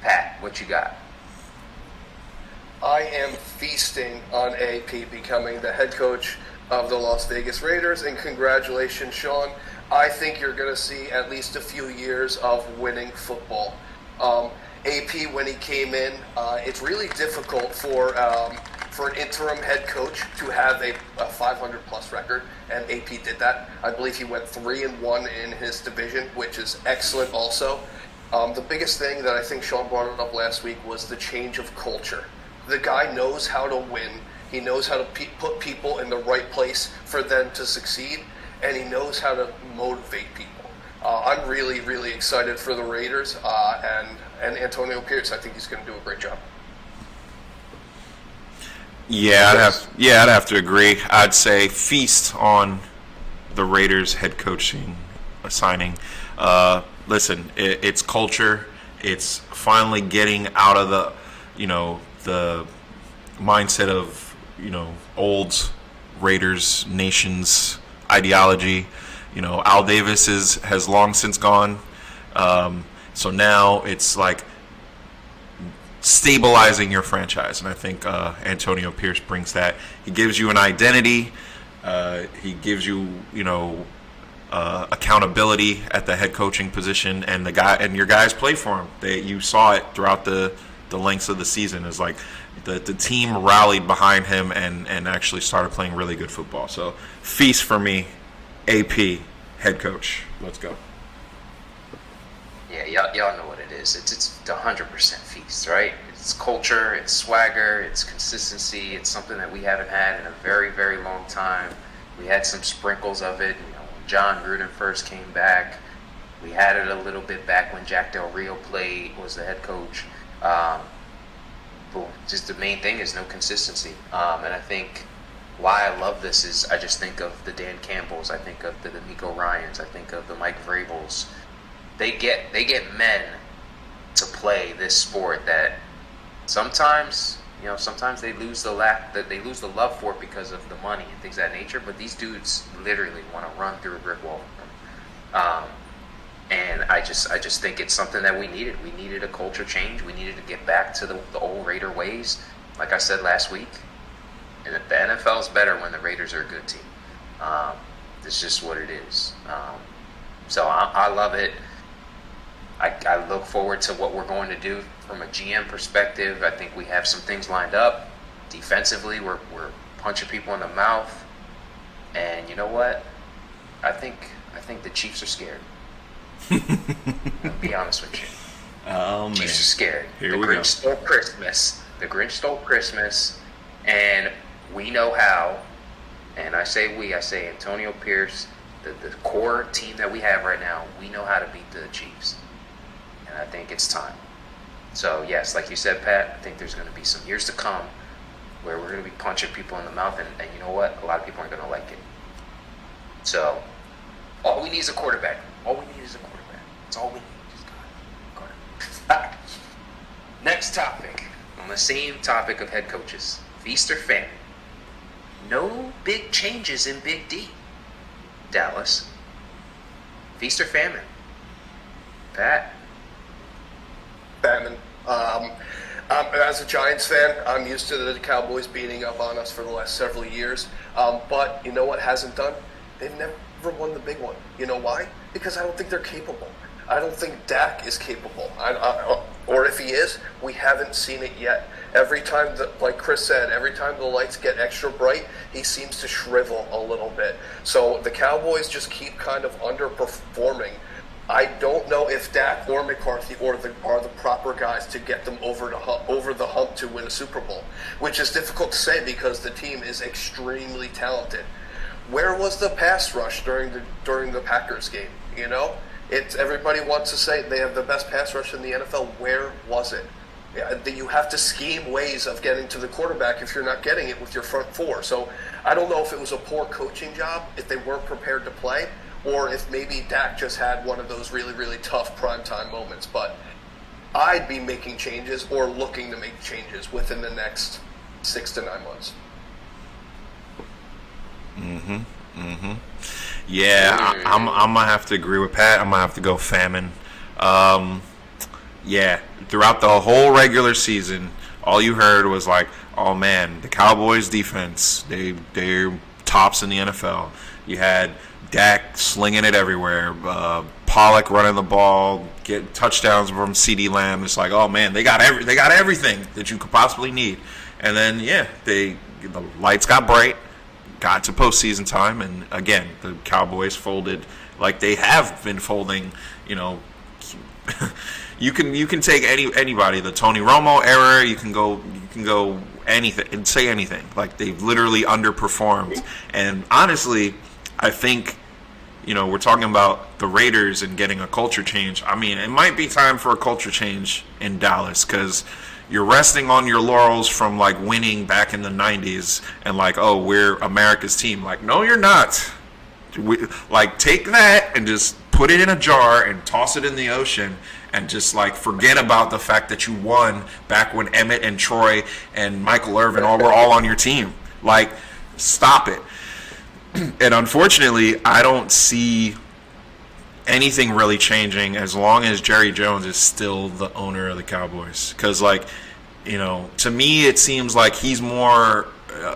S1: Pat, what you got?
S3: I am feasting on AP becoming the head coach of the Las Vegas Raiders, and congratulations, Sean. I think you're going to see at least a few years of winning football. AP, when he came in, it's really difficult for for an interim head coach to have a 500-plus record, and AP did that. I believe he went 3-1 in his division, which is excellent also. The biggest thing that I think Sean brought up last week was the change of culture. The guy knows how to win. He knows how to put people in the right place for them to succeed, and he knows how to motivate people. I'm really, really excited for the Raiders and Antonio Pierce. I think he's going to do a great job.
S2: Yeah, I'd have to agree. I'd say feast on the Raiders head coaching signing. Listen, it's culture. It's finally getting out of the mindset of old Raiders nation's ideology. Al Davis has long since gone. So now it's like stabilizing your franchise, and I think Antonio Pierce brings that. He gives you an identity. He gives you accountability at the head coaching position, and your guys play for him. You saw it throughout the lengths of the season. It's like the team rallied behind him and actually started playing really good football. So feast for me, AP head coach. Let's go.
S1: Yeah, y'all know what it is. It's 100% feast, right? It's culture, it's swagger, it's consistency. It's something that we haven't had in a very, very long time. We had some sprinkles of it. When John Gruden first came back, we had it a little bit back when Jack Del Rio was the head coach. But just the main thing is no consistency. And I think why I love this is I just think of the Dan Campbells, I think of the D'Amico Ryans, I think of the Mike Vrabels. They get men to play this sport that sometimes they lose the love for it because of the money and things of that nature. But these dudes literally want to run through a brick wall. And I just think it's something that we needed. We needed a culture change. We needed to get back to the old Raider ways. Like I said last week, and the NFL is better when the Raiders are a good team. It's just what it is. So I love it. I look forward to what we're going to do from a GM perspective. I think we have some things lined up. Defensively, we're punching people in the mouth. And you know what? I think the Chiefs are scared. I'll be honest with you.
S2: Oh, man.
S1: Chiefs are scared.
S2: Here
S1: the
S2: we
S1: Grinch
S2: go.
S1: stole Christmas. The Grinch stole Christmas. And we know how. And I say Antonio Pierce, the core team that we have right now, we know how to beat the Chiefs. And I think it's time. So, yes, like you said, Pat, I think there's going to be some years to come where we're going to be punching people in the mouth. And you know what? A lot of people aren't going to like it. So, all we need is a quarterback. All we need is a quarterback. That's all we need. Just quarterback. Next topic. On the same topic of head coaches. Feast or famine. No big changes in Big D. Dallas. Feast or famine. Pat.
S3: Famine. As a Giants fan, I'm used to the Cowboys beating up on us for the last several years. But you know what hasn't done? They've never won the big one. You know why? Because I don't think they're capable. I don't think Dak is capable. Or if he is, we haven't seen it yet. Every time, like Chris said, every time the lights get extra bright, he seems to shrivel a little bit. So the Cowboys just keep kind of underperforming. I don't know if Dak or McCarthy are the proper guys to get them over the hump to win a Super Bowl, which is difficult to say because the team is extremely talented. Where was the pass rush during the Packers game? Everybody wants to say they have the best pass rush in the NFL. Where was it? You have to scheme ways of getting to the quarterback if you're not getting it with your front four. So I don't know if it was a poor coaching job, if they weren't prepared to play, or if maybe Dak just had one of those really, really tough primetime moments. But I'd be making changes or looking to make changes within the next 6 to 9 months.
S2: Yeah, I'm gonna have to agree with Pat. I'm gonna have to go famine. Yeah, throughout the whole regular season, all you heard was like, "Oh man, the Cowboys defense, they're tops in the NFL." You had Dak slinging it everywhere, Pollock running the ball, get touchdowns from CeeDee Lamb. It's like, oh man, they got everything that you could possibly need. And then the lights got bright, got to postseason time, and again the Cowboys folded like they have been folding. You can take anybody, the Tony Romo era. You can go anything and say anything. Like, they've literally underperformed. And honestly, I think we're talking about the Raiders and getting a culture change. I mean, it might be time for a culture change in Dallas, because you're resting on your laurels from like winning back in the 90s and like, oh, we're America's team. Like, no, you're not. Take that and just put it in a jar and toss it in the ocean and just like forget about the fact that you won back when Emmett and Troy and Michael Irvin were all on your team. Like, stop it. And unfortunately, I don't see anything really changing as long as Jerry Jones is still the owner of the Cowboys. Because, to me, it seems like he's more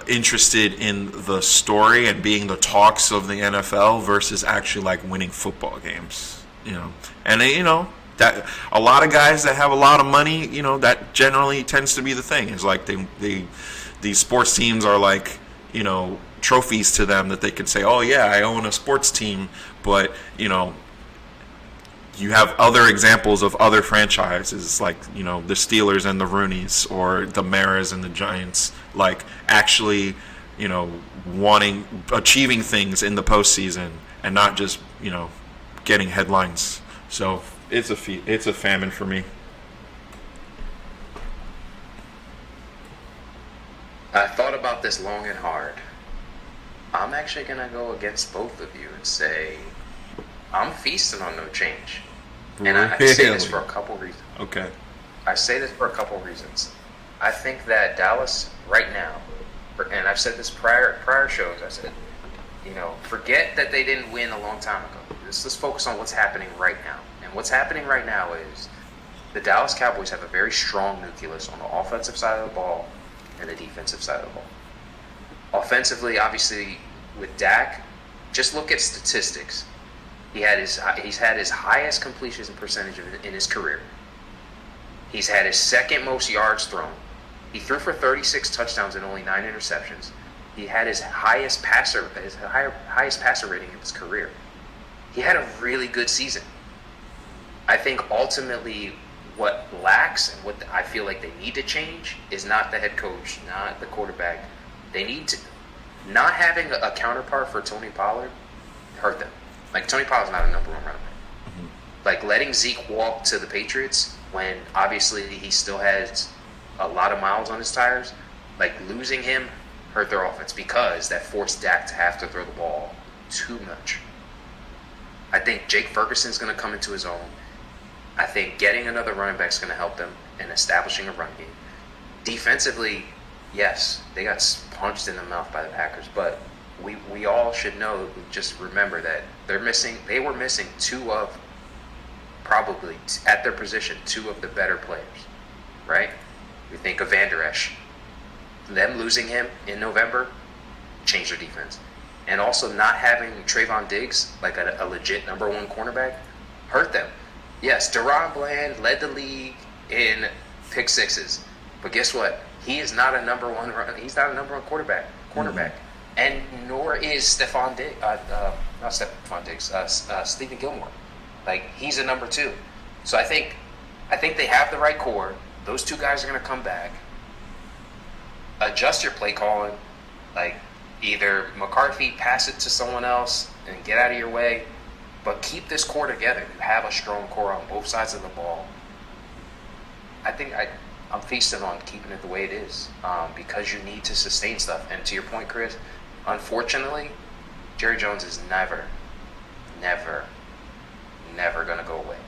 S2: interested in the story and being the talks of the NFL versus actually like winning football games. And that a lot of guys that have a lot of money, that generally tends to be the thing. Is like these sports teams are like trophies to them that they can say, oh yeah, I own a sports team. But you have other examples of other franchises like the Steelers and the Rooneys, or the Maras and the Giants, like actually achieving things in the postseason and not just getting headlines. So it's a famine for me.
S1: I thought about this long and hard. I'm actually going to go against both of you and say I'm feasting on no change. And I say this for a couple reasons.
S2: Okay.
S1: I say this for a couple reasons. I think that Dallas right now, and I've said this prior shows, I said, forget that they didn't win a long time ago. Let's focus on what's happening right now. And what's happening right now is the Dallas Cowboys have a very strong nucleus on the offensive side of the ball and the defensive side of the ball. Offensively, obviously, with Dak, just look at statistics. He's had his highest completion percentage in his career. He's had his second most yards thrown. He threw for 36 touchdowns and only 9 interceptions. He had his highest passer rating of his career. He had a really good season. I think ultimately what lacks and what I feel like they need to change is not the head coach, not the quarterback. They need to not having a counterpart for Tony Pollard hurt them. Like, Tony Pollard's not a number one running back. Mm-hmm. Like, letting Zeke walk to the Patriots when obviously he still has a lot of miles on his tires, like, losing him hurt their offense because that forced Dak to have to throw the ball too much. I think Jake Ferguson's going to come into his own. I think getting another running back is going to help them in establishing a run game. Defensively, yes, they got punched in the mouth by the Packers, but we all should know, just remember that they were missing two of, probably at their position, two of the better players, right? We think of Van Der Esch. Them losing him in November changed their defense. And also not having Trayvon Diggs, like a legit number one cornerback, hurt them. Yes, Deron Bland led the league in pick sixes, but guess what? He is not a number one. He's not a number one cornerback. Mm-hmm. And nor is Stephen Gilmore. Like, he's a number two. So I think they have the right core. Those two guys are going to come back. Adjust your play calling. Like, either McCarthy, pass it to someone else and get out of your way, but keep this core together. You have a strong core on both sides of the ball. I think I'm feasting on keeping it the way it is, because you need to sustain stuff. And to your point, Chris, unfortunately, Jerry Jones is never going to go away.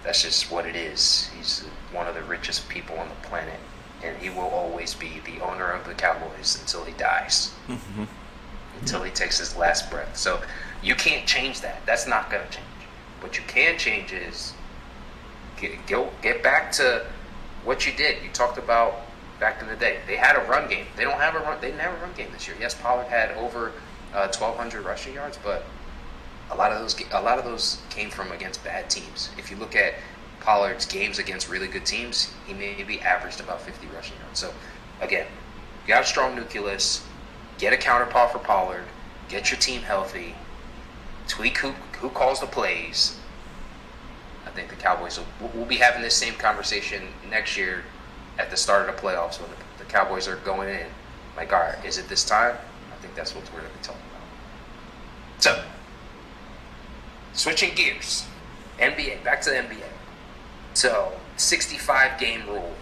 S1: That's just what it is. He's one of the richest people on the planet, and he will always be the owner of the Cowboys until he dies, mm-hmm. until he takes his last breath. So you can't change that. That's not going to change. What you can change is get back to what you did. You talked about back in the day. They had a run game. They don't have a run. They didn't have a run game this year. Yes, Pollard had over 1,200 rushing yards, but a lot of those came from against bad teams. If you look at Pollard's games against really good teams, he maybe averaged about 50 rushing yards. So again, you got a strong nucleus. Get a counterpart for Pollard. Get your team healthy. Tweak who calls the plays. I think the Cowboys will be having this same conversation next year at the start of the playoffs when the Cowboys are going in. Like, all right, is it this time? I think that's what we're going to be talking about. So, switching gears. NBA, back to the NBA. So, 65-game rule.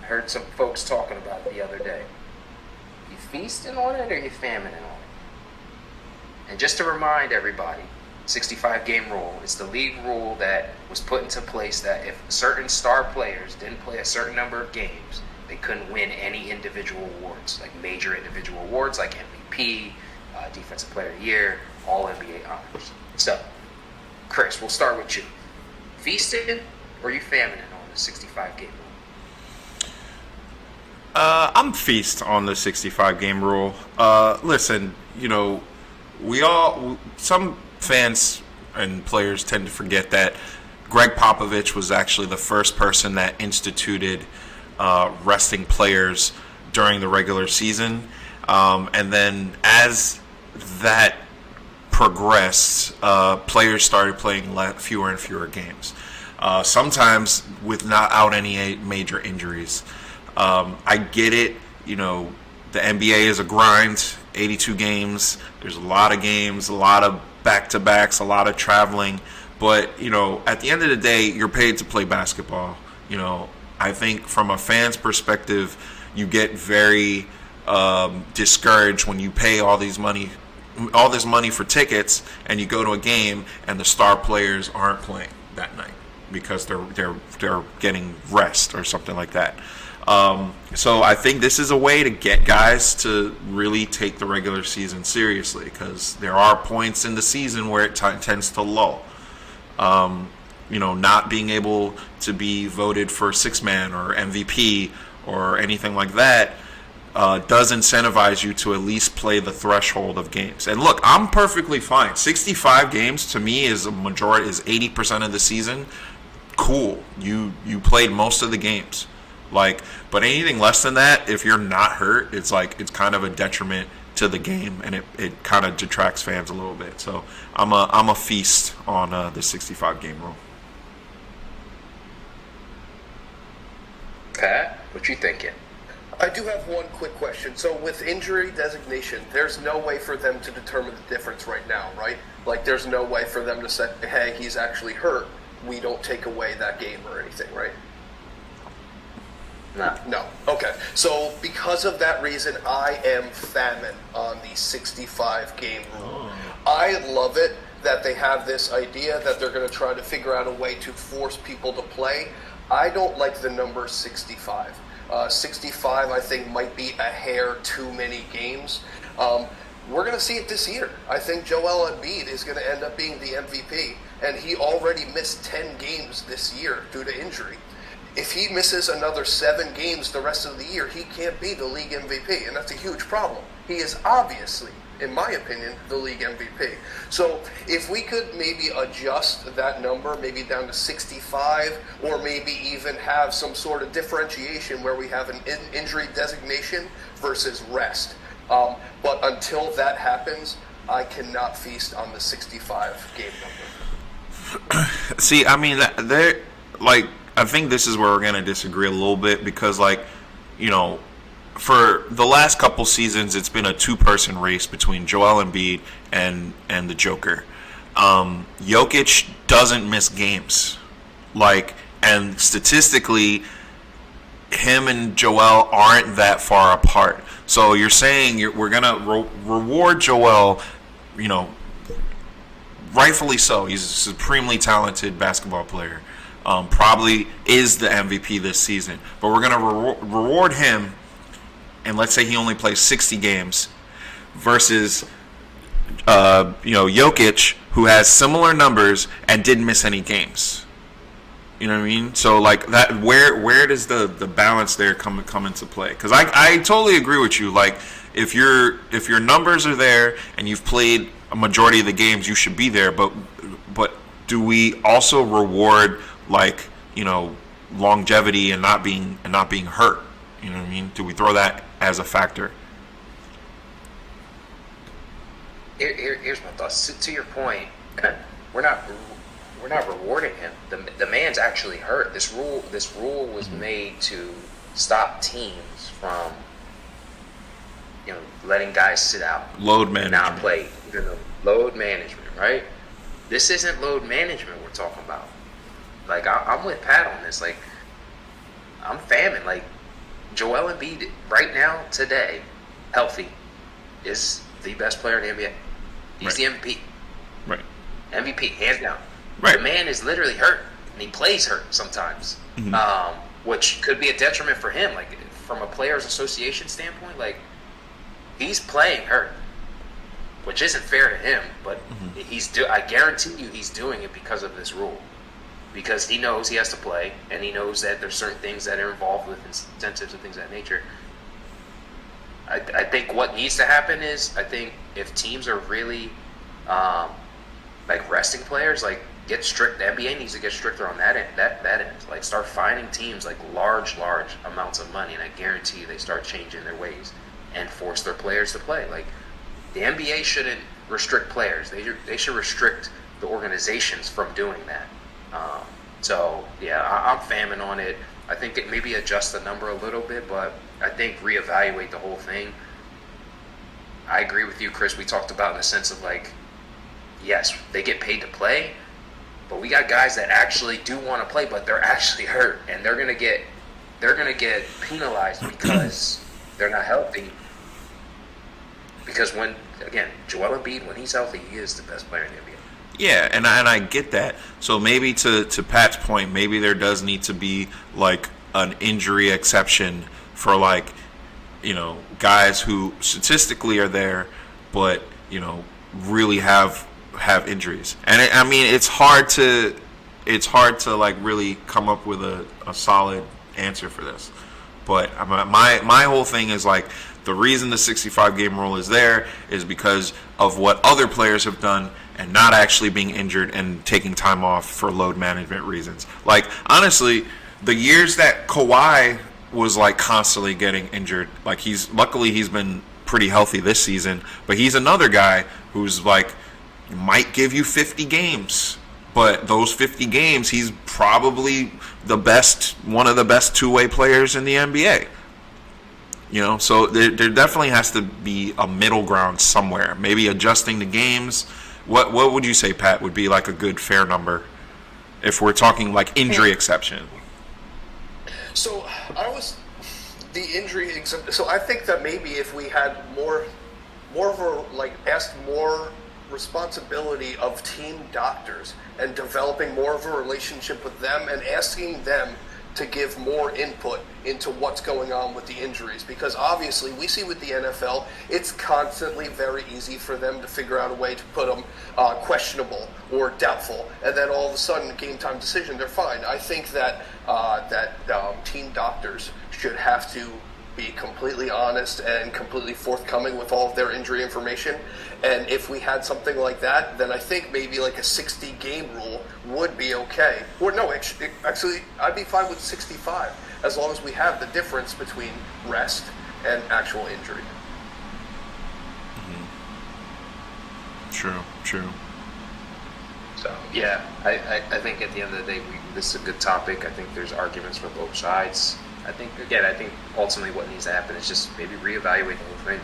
S1: I heard some folks talking about it the other day. You feasting on it or you famining on it? And just to remind everybody, 65-game rule is the league rule that was put into place that if certain star players didn't play a certain number of games, they couldn't win any individual awards, like major individual awards like MVP, Defensive Player of the Year, All NBA honors. So, Chris, we'll start with you. Feasting or you famining on the 65-game rule?
S2: I'm feast on the 65-game rule. Listen, some fans and players tend to forget that Greg Popovich was actually the first person that instituted resting players during the regular season. And then as that progressed, players started playing fewer and fewer games. Sometimes without any major injuries. I get it. The NBA is a grind, 82 games. There's a lot of games, a lot of back-to-backs, a lot of traveling. But, at the end of the day, you're paid to play basketball. I think from a fan's perspective, you get very discouraged when you pay all this money for tickets and you go to a game and the star players aren't playing that night because they're getting rest or something like that. So I think this is a way to get guys to really take the regular season seriously because there are points in the season where it tends to lull. Not being able to be voted for six-man or MVP or anything like that does incentivize you to at least play the threshold of games. And look, I'm perfectly fine. 65 games to me is 80% of the season. Cool. You played most of the games. But anything less than that, if you're not hurt, it's kind of a detriment to the game, and it kind of detracts fans a little bit. So I'm a feast on the 65-game rule.
S1: Pat, what you thinking?
S3: I do have one quick question. So with injury designation, there's no way for them to determine the difference right now, right? There's no way for them to say, hey, he's actually hurt. We don't take away that game or anything, right? No. Okay. So because of that reason, I am famine on the 65-game rule. I love it that they have this idea that they're going to try to figure out a way to force people to play. I don't like the number 65. 65, I think, might be a hair too many games. We're going to see it this year. I think Joel Embiid is going to end up being the MVP, and he already missed 10 games this year due to injury. If he misses another 7 games the rest of the year, he can't be the league MVP, and that's a huge problem. He is obviously, in my opinion, the league MVP. So if we could maybe adjust that number, maybe down to 65, or maybe even have some sort of differentiation where we have an injury designation versus rest. But until that happens, I cannot feast on the 65-game number.
S2: See, I mean, I think this is where we're going to disagree a little bit because, for the last couple seasons, it's been a two-person race between Joel Embiid and the Joker. Jokic doesn't miss games. And statistically, him and Joel aren't that far apart. So you're saying we're going to reward Joel, rightfully so. He's a supremely talented basketball player. Probably is the MVP this season. But we're going to reward him, and let's say he only plays 60 games versus, Jokic, who has similar numbers and didn't miss any games. You know what I mean? So, that, where does the balance there come into play? Because I totally agree with you. If your numbers are there and you've played a majority of the games, you should be there. But do we also reward longevity and not being hurt You know what I mean? Do we throw that as a factor?
S1: Here's my thoughts. To your point, we're not rewarding him. The man's actually hurt. This rule was made to stop teams from letting guys sit out,
S2: load management,
S1: not play. Load management, right? This isn't load management we're talking about. Like I'm with Pat on this. Like I'm Famine. Like Joel Embiid right now today, healthy, is the best player in the NBA. He's the MVP.
S2: Right.
S1: MVP, hands down.
S2: Right.
S1: The man is literally hurt, and he plays hurt sometimes, which could be a detriment for him. Like from a players' association standpoint, like he's playing hurt, which isn't fair to him. But I guarantee you, he's doing it because of this rule, because he knows he has to play, and he knows that there's certain things that are involved with incentives and things of that nature. I think what needs to happen is, I think if teams are really like resting players, like get strict. The NBA needs to get stricter on that end. That end, like start fining teams like large amounts of money, and I guarantee you they start changing their ways and force their players to play. Like the NBA shouldn't restrict players. They should restrict the organizations from doing that. So yeah, I'm Famine on it. I think it maybe adjust the number a little bit, but I think reevaluate the whole thing. I agree with you, Chris. We talked about in the sense of like, yes, they get paid to play, but we got guys that actually do want to play, but they're actually hurt, and they're gonna get penalized because they're not healthy. Because Joel Embiid, when he's healthy, he is the best player in the NBA.
S2: Yeah, and I get that. So maybe to Pat's point, maybe there does need to be like an injury exception for like, guys who statistically are there, but really have injuries. And it's hard to like really come up with a solid answer for this. But my whole thing is like, the reason the 65 game rule is there is because of what other players have done and not actually being injured and taking time off for load management reasons. Like, honestly, the years that Kawhi was like constantly getting injured, like luckily he's been pretty healthy this season, but he's another guy who's like might give you 50 games, but those 50 games he's probably one of the best two-way players in the NBA. So there definitely has to be a middle ground somewhere. Maybe adjusting the games. What would you say, Pat, would be like a good fair number if we're talking like injury exception?
S3: So the injury exception. So I think that maybe if we had more of a asked more responsibility of team doctors and developing more of a relationship with them and asking them to give more input into what's going on with the injuries, because obviously we see with the NFL it's constantly very easy for them to figure out a way to put them questionable or doubtful, and then all of a sudden game time decision they're fine. I think that team doctors should have to be completely honest and completely forthcoming with all of their injury information. And if we had something like that, then I think maybe like a 60 game rule would be okay. Or no, actually, I'd be fine with 65 as long as we have the difference between rest and actual injury.
S2: True.
S1: So yeah, I think at the end of the day, this is a good topic. I think there's arguments for both sides. I think ultimately what needs to happen is just maybe reevaluate the whole thing,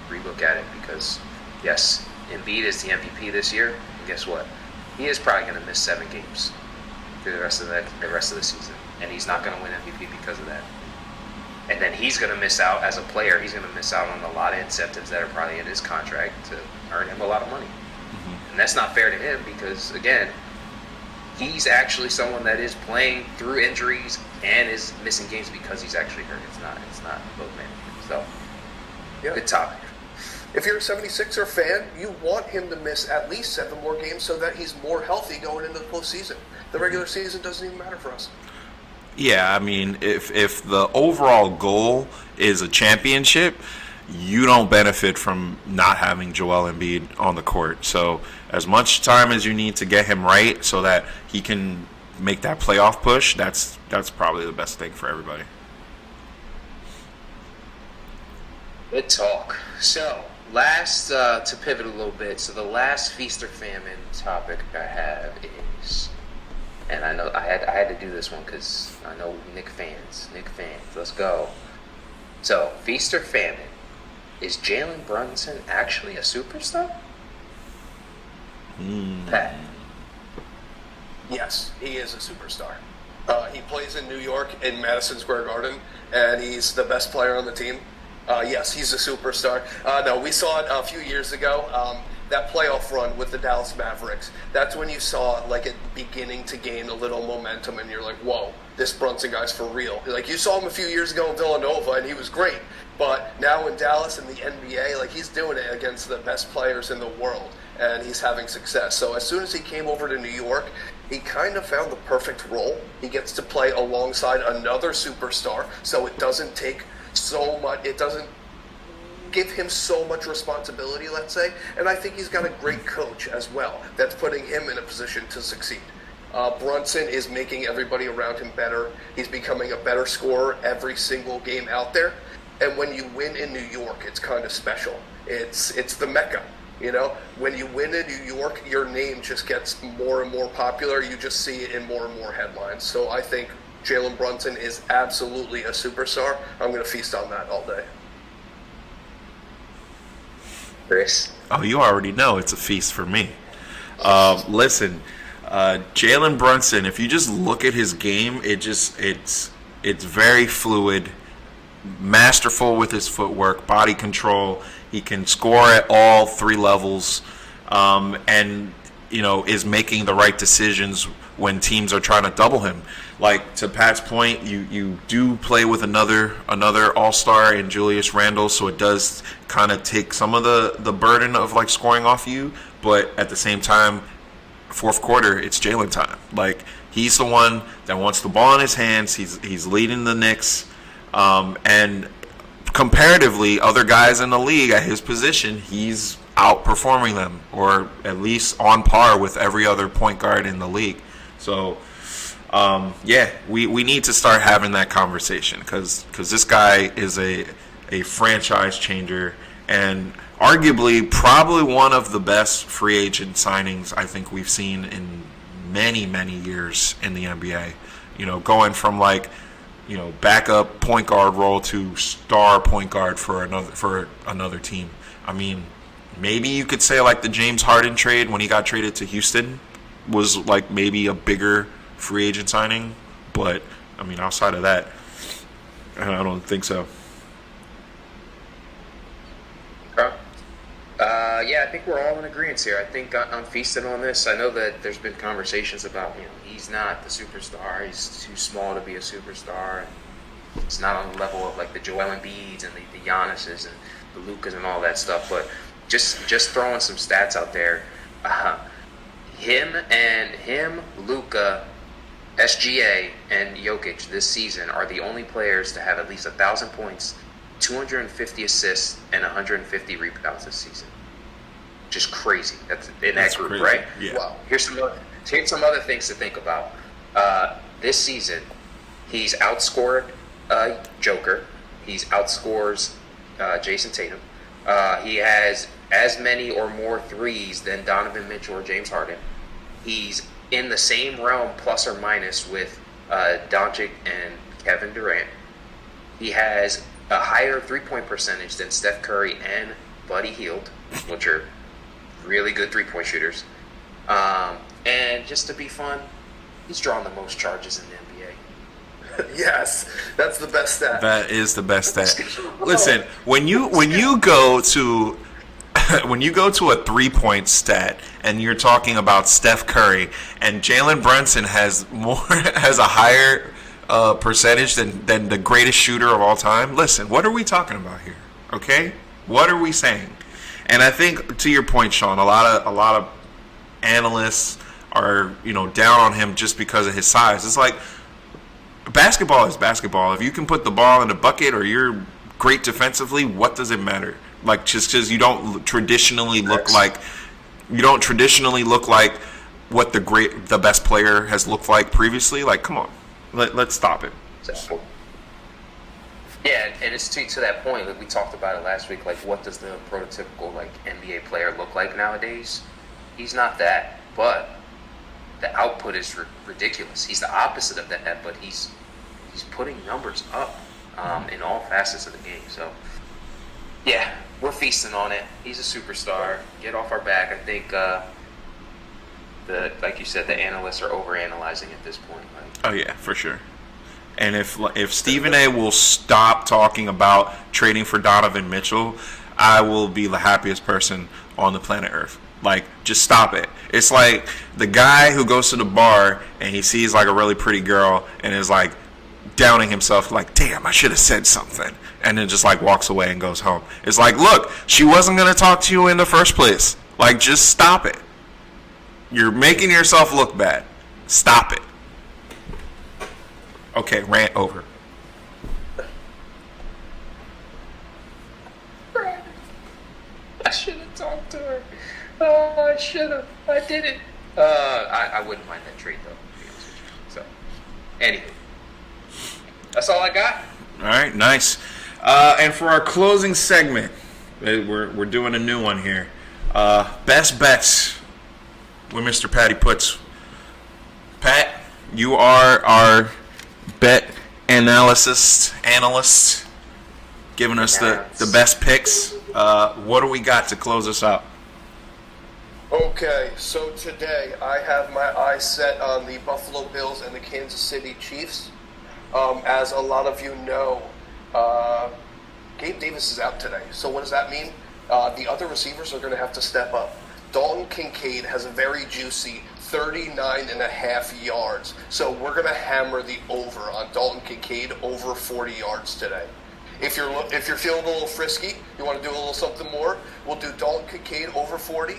S1: relook at it, because yes, Embiid is the MVP this year, and guess what? He is probably going to miss 7 games through the rest of the season, and he's not going to win MVP because of that. And then he's going to miss out as a player. He's going to miss out on a lot of incentives that are probably in his contract to earn him a lot of money, and that's not fair to him because again, he's actually someone that is playing through injuries and is missing games because he's actually hurt. It's not load management. So, yeah. Good topic.
S3: If you're a 76er fan, you want him to miss at least 7 more games so that he's more healthy going into the postseason. The regular season doesn't even matter for us.
S2: Yeah, I mean, if the overall goal is a championship, you don't benefit from not having Joel Embiid on the court. So as much time as you need to get him right so that he can make that playoff push, that's probably the best thing for everybody.
S1: Good talk. So, last to pivot a little bit. So the last feast or famine topic I have is, and I know I had to do this one because I know Nick fans. Let's go. So feast or famine, is Jalen Brunson actually a superstar? Pat.
S3: Yes, he is a superstar. He plays in New York in Madison Square Garden, and he's the best player on the team. Yes, he's a superstar. No, we saw it a few years ago. That playoff run with the Dallas Mavericks. That's when you saw like it beginning to gain a little momentum, and you're like, "Whoa, this Brunson guy's for real." Like you saw him a few years ago in Villanova, and he was great. But now in Dallas and the NBA, like he's doing it against the best players in the world, and he's having success. So as soon as he came over to New York, he kind of found the perfect role. He gets to play alongside another superstar, so it doesn't take so much. It doesn't give him so much responsibility, let's say. And I think he's got a great coach as well that's putting him in a position to succeed. Brunson is making everybody around him better. He's becoming a better scorer every single game out there. And when you win in New York, it's kind of special. It's the Mecca. You know, when you win in New York, your name just gets more and more popular. You just see it in more and more headlines. So I think Jalen Brunson is absolutely a superstar. I'm going to feast on that all day.
S1: Kris?
S2: Oh, you already know it's a feast for me. Listen, Jalen Brunson, if you just look at his game, it's very fluid, masterful with his footwork, body control. He can score at all three levels, and is making the right decisions when teams are trying to double him. Like to Pat's point, you do play with another all-star in Julius Randle, so it does kind of take some of the burden of like scoring off you. But at the same time, fourth quarter, it's Jalen time. Like he's the one that wants the ball in his hands. He's leading the Knicks, and comparatively, other guys in the league at his position, he's outperforming them, or at least on par with every other point guard in the league. So, we need to start having that conversation because this guy is a franchise changer and arguably probably one of the best free agent signings I think we've seen in many, many years in the NBA. Going from backup point guard role to star point guard for another team. I mean, maybe you could say like the James Harden trade when he got traded to Houston was like maybe a bigger free agent signing, but I mean outside of that, I don't think so.
S1: Okay. Yeah, I think we're all in agreement here. I think I'm feasting on this. I know that there's been conversations about, he's not the superstar. He's too small to be a superstar. And he's not on the level of like the Joel Embiids and the Giannis's and the Lucas and all that stuff. But just throwing some stats out there. Him, Luka, SGA, and Jokic this season are the only players to have at least 1,000 points, 250 assists, and 150 rebounds this season. Just crazy. That's in that group, crazy. Right?
S2: Yeah.
S1: Wow. Here's some other things to think about. This season, he's outscored Joker. He's outscores Jason Tatum. He has as many or more threes than Donovan Mitchell or James Harden. He's in the same realm, plus or minus, with Doncic and Kevin Durant. He has a higher three-point percentage than Steph Curry and Buddy Hield, which are really good three-point shooters. And just to be fun, he's drawn the most charges in the NBA.
S3: Yes, that's the best stat.
S2: That is the best stat. Listen, when you go to when you go to a 3-point stat and you're talking about Steph Curry and Jalen Brunson has a higher percentage than the greatest shooter of all time. Listen, what are we talking about here? Okay, what are we saying? And I think to your point, Sean, a lot of analysts are down on him just because of his size. It's like basketball is basketball. If you can put the ball in the bucket or you're great defensively, what does it matter? Like just because you don't traditionally look like what the best player has looked like previously. Like, come on, let's stop it.
S1: Yeah, and it's to that point. Like we talked about it last week. Like, what does the prototypical like NBA player look like nowadays? He's not that, but the output is ridiculous. He's the opposite of that, but he's putting numbers up in all facets of the game. So, yeah, we're feasting on it. He's a superstar. Get off our back. I think like you said, the analysts are overanalyzing at this point. Like,
S2: oh yeah, for sure. And if Stephen A. will stop talking about trading for Donovan Mitchell, I will be the happiest person on the planet Earth. Like, just stop it. It's like the guy who goes to the bar and he sees like a really pretty girl and is like downing himself like, damn, I should have said something. And then just like walks away and goes home. It's like, look, she wasn't going to talk to you in the first place. Like, just stop it. You're making yourself look bad. Stop it. Okay, rant over.
S1: I should have talked to her. Oh, I should have. I didn't. I wouldn't mind that trade though. To be honest with you. So, anyway, that's all I got.
S2: All right, nice. And for our closing segment, we're doing a new one here. Best bets with Mr. Patty Puts. Pat, you are our bet analyst, giving us the best picks. What do we got to close us out?
S3: Okay, so today I have my eyes set on the Buffalo Bills and the Kansas City Chiefs. As a lot of you know, Gabe Davis is out today. So what does that mean? The other receivers are going to have to step up. Dalton Kincaid has a very juicy 39.5 yards. So we're going to hammer the over on Dalton Kincaid over 40 yards today. If you're feeling a little frisky, you want to do a little something more, we'll do Dalton Kincaid over 40,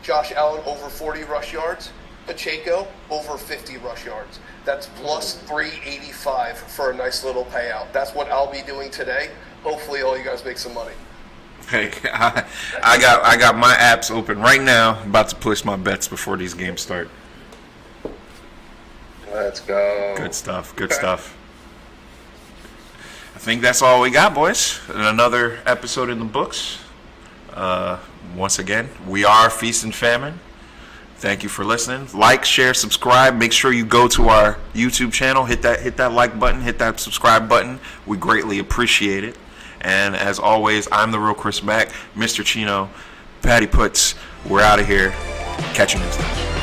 S3: Josh Allen over 40 rush yards, Pacheco over 50 rush yards. That's plus 385 for a nice little payout. That's what I'll be doing today. Hopefully all you guys make some money.
S2: Hey, I got my apps open right now. I'm about to push my bets before these games start.
S1: Let's go.
S2: Good stuff. Good stuff. I think that's all we got, boys. Another episode in the books. Once again, we are Feast and Famine. Thank you for listening. Like, share, subscribe. Make sure you go to our YouTube channel. Hit that like button. Hit that subscribe button. We greatly appreciate it. And as always, I'm the real Kris Mac, Mr. Chino, Patty Puts. We're out of here. Catch you next time.